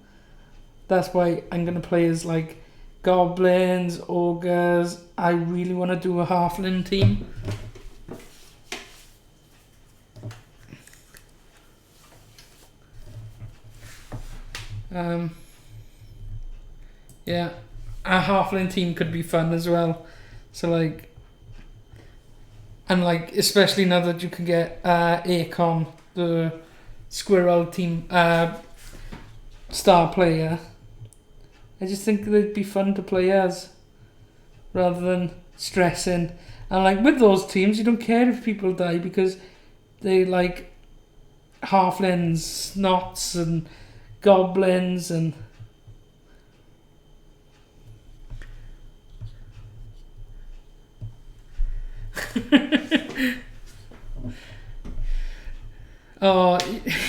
That's why I'm going to play as, like, goblins, ogres. I really want to do a halfling team. Yeah, a halfling team could be fun as well. So, like, and, like, especially now that you can get Akon, the squirrel team star player, I just think they'd be fun to play as rather than stressing. And, like, with those teams, you don't care if people die because they, like, halflings, knots and goblins and oh,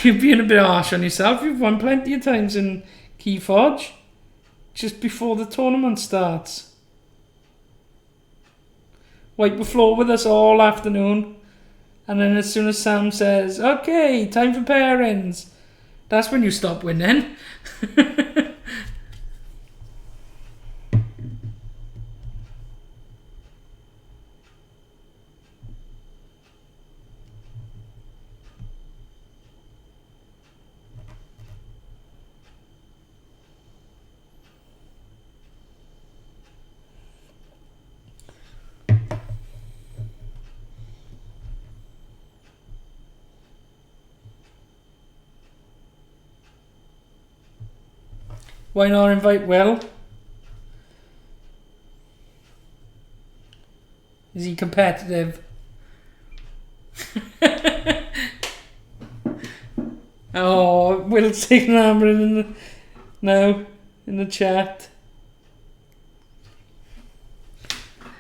you're being a bit harsh on yourself. You've won plenty of times in Keyforge just before the tournament starts. Wipe the floor with us all afternoon, and then as soon as Sam says, okay, time for pairings, that's when you stop winning. Why not invite Will? Is he competitive? Oh, Will's taking hammering now in the chat.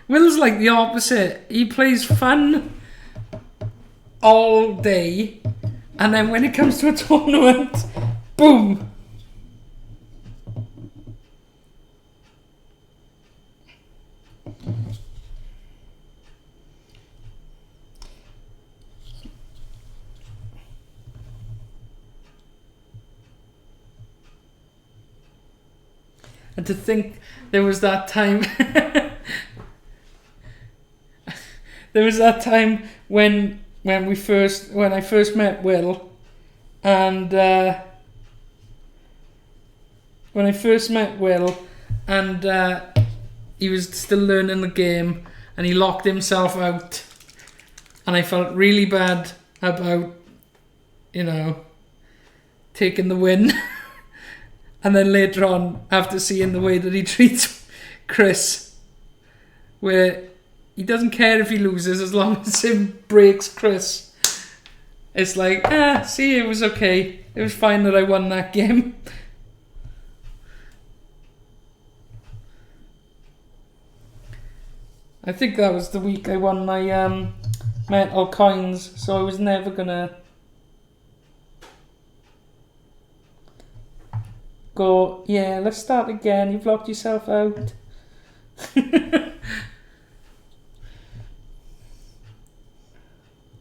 Will's like the opposite. He plays fun all day, and then when it comes to a tournament, boom. And to think there was that time there was that time when I first met Will, and he was still learning the game and he locked himself out, and I felt really bad about, taking the win. And then later on, after seeing the way that he treats Chris, where he doesn't care if he loses as long as he breaks Chris, It's like, see, it was okay. It was fine that I won that game. I think that was the week I won my metal coins, so I was never gonna go, yeah, let's start again, you've locked yourself out.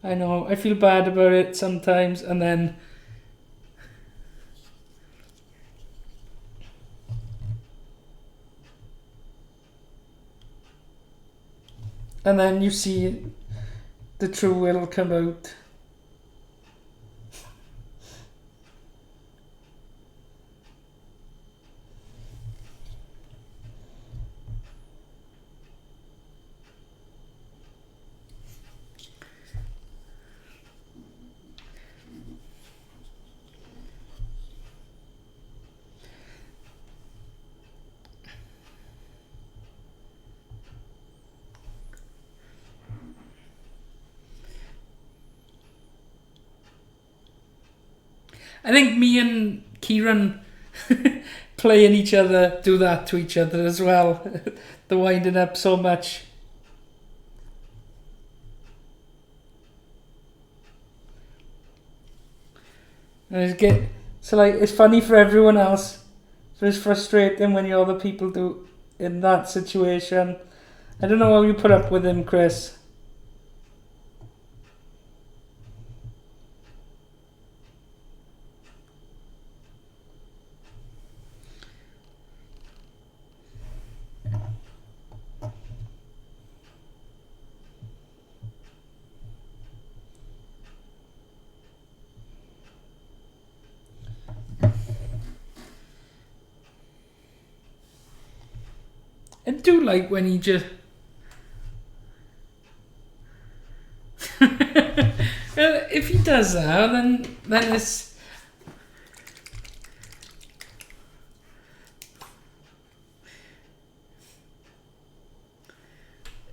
I know, I feel bad about it sometimes, and then you see the true will come out. I think me and Kieran playing each other do that to each other as well. The winding up so much. And it's funny for everyone else, but it's frustrating when you're the people do in that situation. I don't know how you put up with him, Chris. I do like when he just... if he does that, then it's...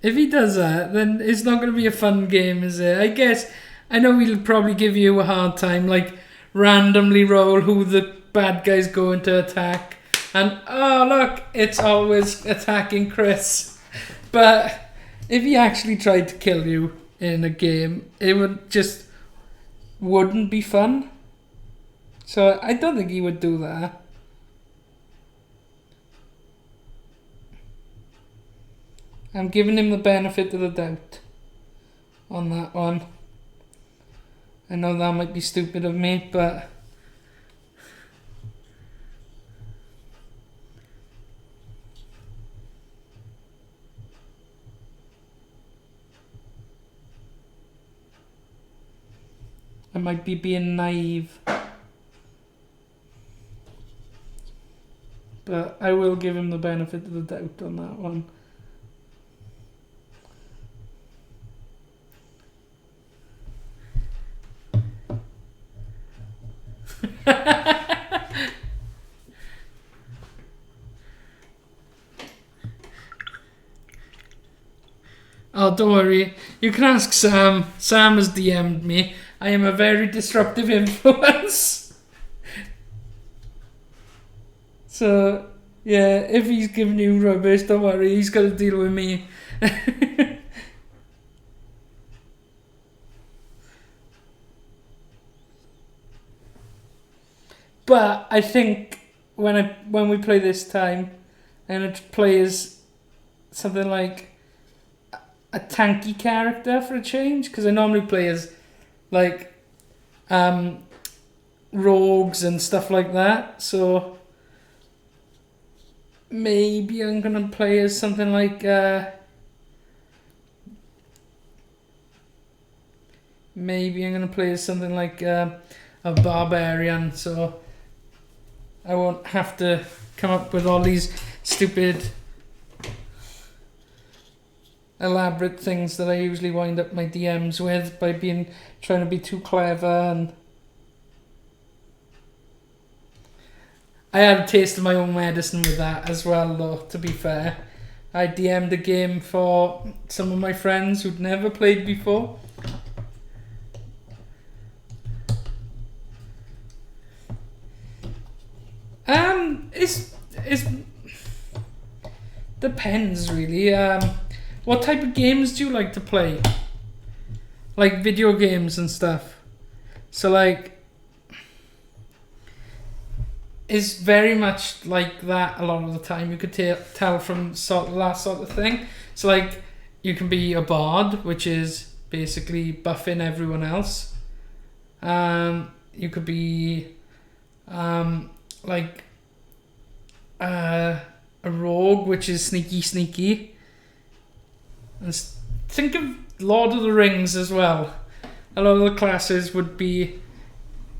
If he does that, then it's not going to be a fun game, is it? I guess, I know he'll probably give you a hard time, like randomly roll who the bad guy's going to attack. And, oh look, it's always attacking Chris. But if he actually tried to kill you in a game, it wouldn't be fun. So I don't think he would do that. I'm giving him the benefit of the doubt on that one. I know that might be stupid of me, but... I might be being naive. But I will give him the benefit of the doubt on that one. Oh, don't worry. You can ask Sam. Sam has DM'd me. I am a very disruptive influence. So, yeah, if he's giving you rubbish, don't worry. He's got to deal with me. But I think when we play this time, I'm going to play as something like a tanky character for a change, because I normally play as like rogues and stuff like that. So maybe I'm going to play as something like a barbarian, so I won't have to come up with all these stupid elaborate things that I usually wind up my DMs with by trying to be too clever. And I had a taste of my own medicine with that as well, though, to be fair. I DM'd a game for some of my friends who'd never played before. It's depends really. What type of games do you like to play? Like video games and stuff. So like, it's very much like that a lot of the time. You could tell from that sort of thing. So like, you can be a bard, which is basically buffing everyone else. You could be like a rogue, which is sneaky. And think of Lord of the Rings as well. A lot of the classes would be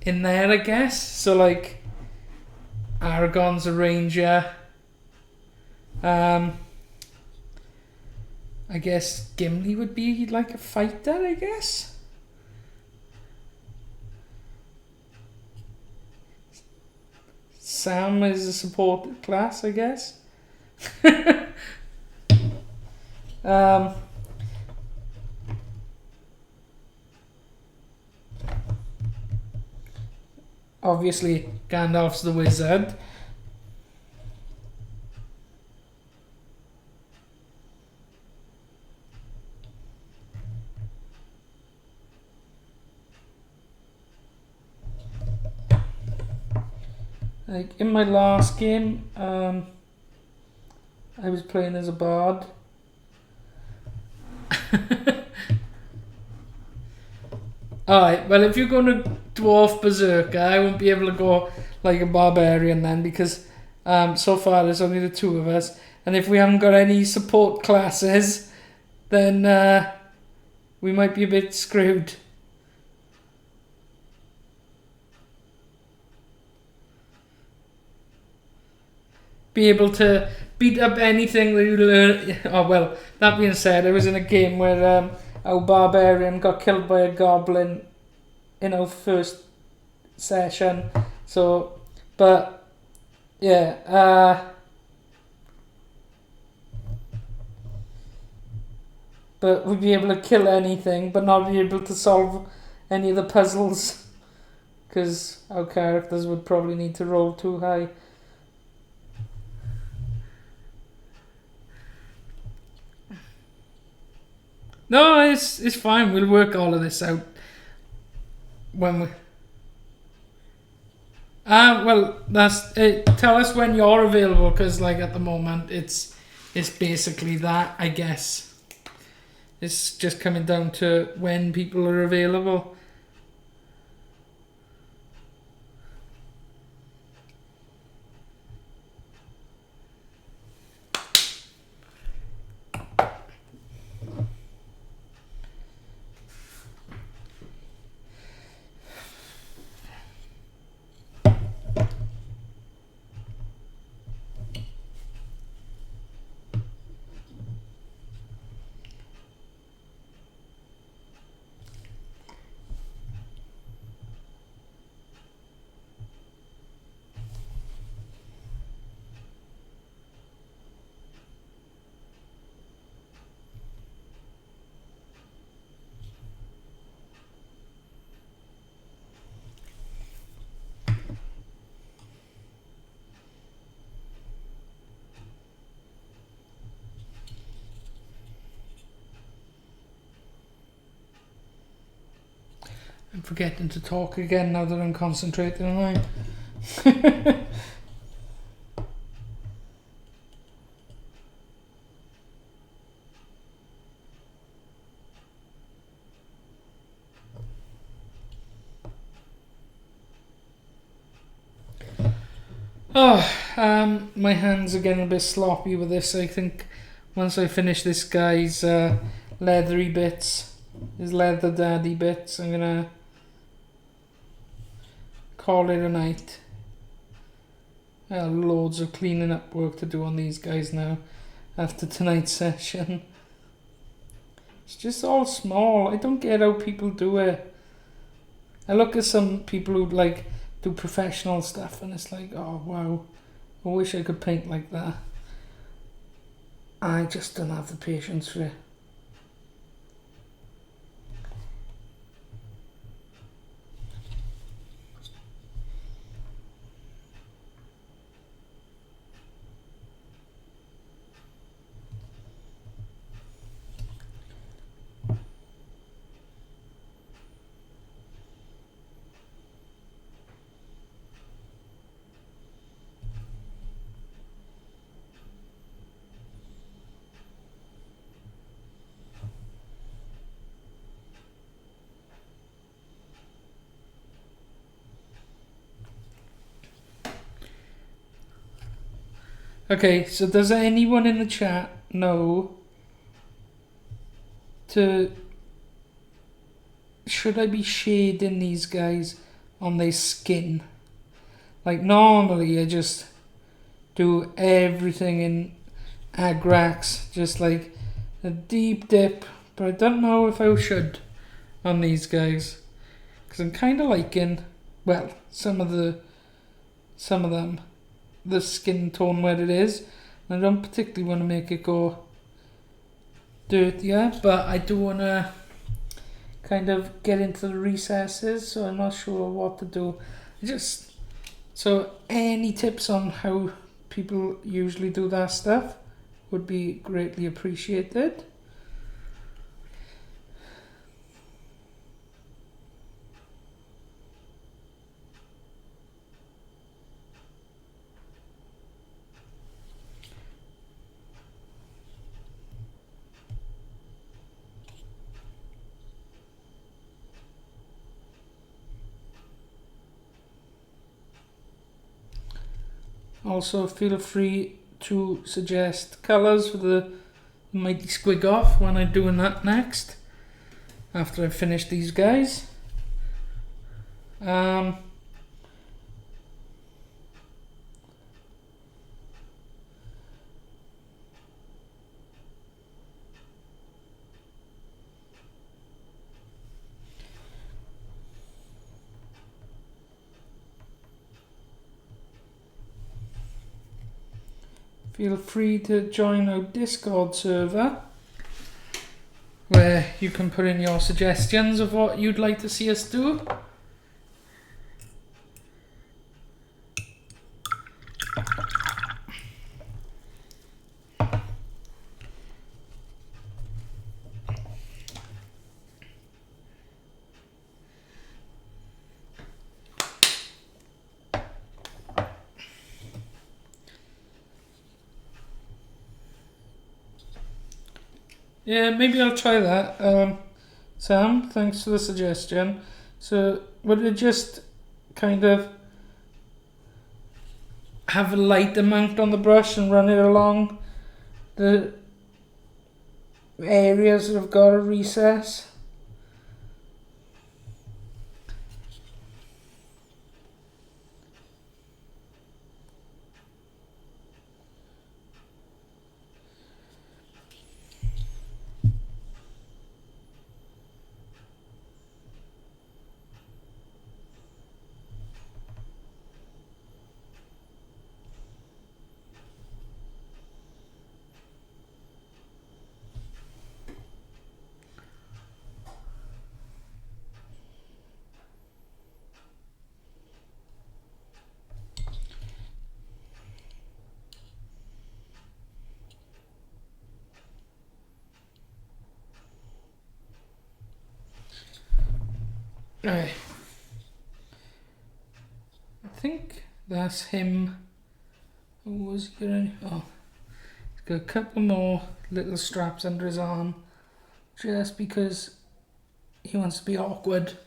in there, I guess. So like, Aragorn's a ranger. I guess Gimli would be like a fighter, I guess. Sam is a support class, I guess. Obviously, Gandalf's the wizard. Like in my last game, I was playing as a bard. Alright, well if you're going to dwarf berserker, I won't be able to go like a barbarian then, because so far there's only the two of us, and if we haven't got any support classes, then we might be a bit screwed. Be able to beat up anything that you learn. Oh well, that being said, I was in a game where our barbarian got killed by a goblin in our first session. So, but yeah, but we'd be able to kill anything, but not be able to solve any of the puzzles, because our characters would probably need to roll too high. No, it's fine. We'll work all of this out when we. Well, that's it. Tell us when you're available, because like at the moment it's basically that, I guess. It's just coming down to when people are available. I'm forgetting to talk again now that I'm concentrating on it. My hands are getting a bit sloppy with this. I think once I finish this guy's leathery bits, his leather daddy bits, I'm gonna call it a night. Loads of cleaning up work to do on these guys now after tonight's session. It's just all small. I don't get how people do it. I look at some people who like do professional stuff and it's like, oh wow, I wish I could paint like that. I just don't have the patience for it. Okay, so does anyone in the chat know should I be shading these guys on their skin? Like normally I just do everything in Agrax, just like a deep dip, but I don't know if I should on these guys, because I'm kind of liking, well, some of them, the skin tone where it is. I don't particularly want to make it go dirtier, but I do want to kind of get into the recesses, so I'm not sure what to do. So any tips on how people usually do that stuff would be greatly appreciated. Also, feel free to suggest colours for the mighty squig off when I'm doing that next, after I've finished these guys. Feel free to join our Discord server, where you can put in your suggestions of what you'd like to see us do. Yeah, maybe I'll try that. Sam, thanks for the suggestion. So, would it just kind of have a light amount on the brush and run it along the areas that have got a recess? Right. I think that's him. What was he doing? Oh, he's got a couple more little straps under his arm, just because he wants to be awkward.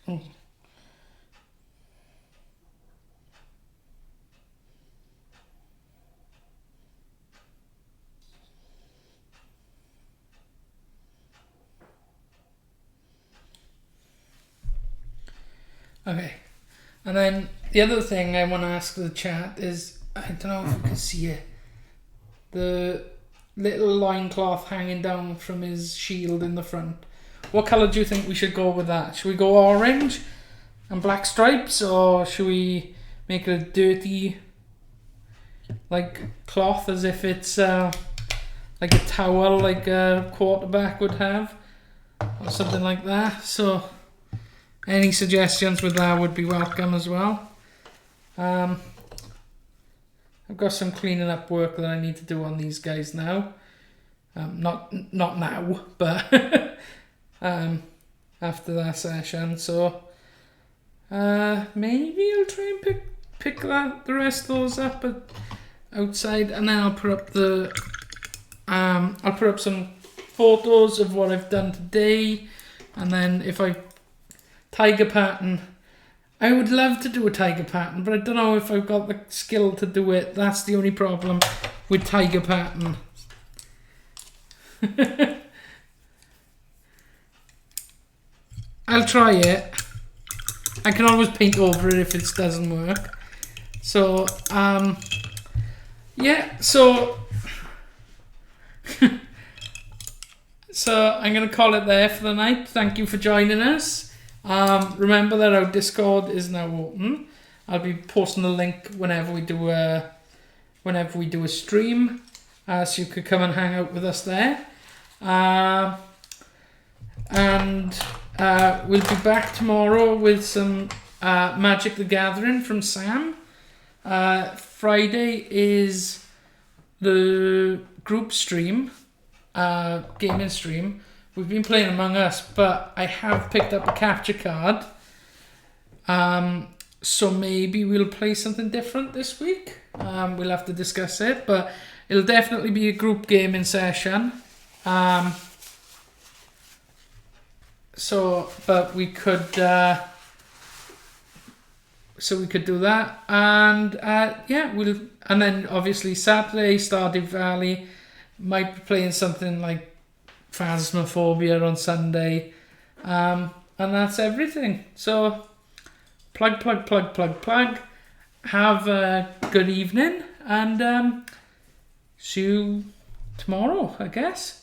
Oh. Okay, and then the other thing I want to ask the chat is, I don't know if you can see it, the little loincloth hanging down from his shield in the front. What colour do you think we should go with that? Should we go orange and black stripes, or should we make it a dirty, like, cloth, as if it's like a towel, like a quarterback would have, or something like that? So Any suggestions with that would be welcome as well. I've got some cleaning up work that I need to do on these guys now. Not now, but after that session. So maybe I'll try and pick the rest of those up outside, and then I'll put up some photos of what I've done today, and then if I tiger pattern, I would love to do a tiger pattern, but I don't know if I've got the skill to do it. That's the only problem with tiger pattern. I'll try it. I can always paint over it if it doesn't work. So, yeah, so I'm going to call it there for the night. Thank you for joining us. Remember that our Discord is now open. I'll be posting a link whenever we do a stream, so you could come and hang out with us there. And we'll be back tomorrow with some Magic the Gathering from Sam. Friday is the group stream, gaming stream. We've been playing Among Us, but I have picked up a capture card. So maybe we'll play something different this week. We'll have to discuss it, but it'll definitely be a group gaming session. But we could do that, and and then obviously Saturday, Stardew Valley, might be playing something like Phasmophobia on Sunday, and that's everything. So plug. Have a good evening, and see you tomorrow, I guess.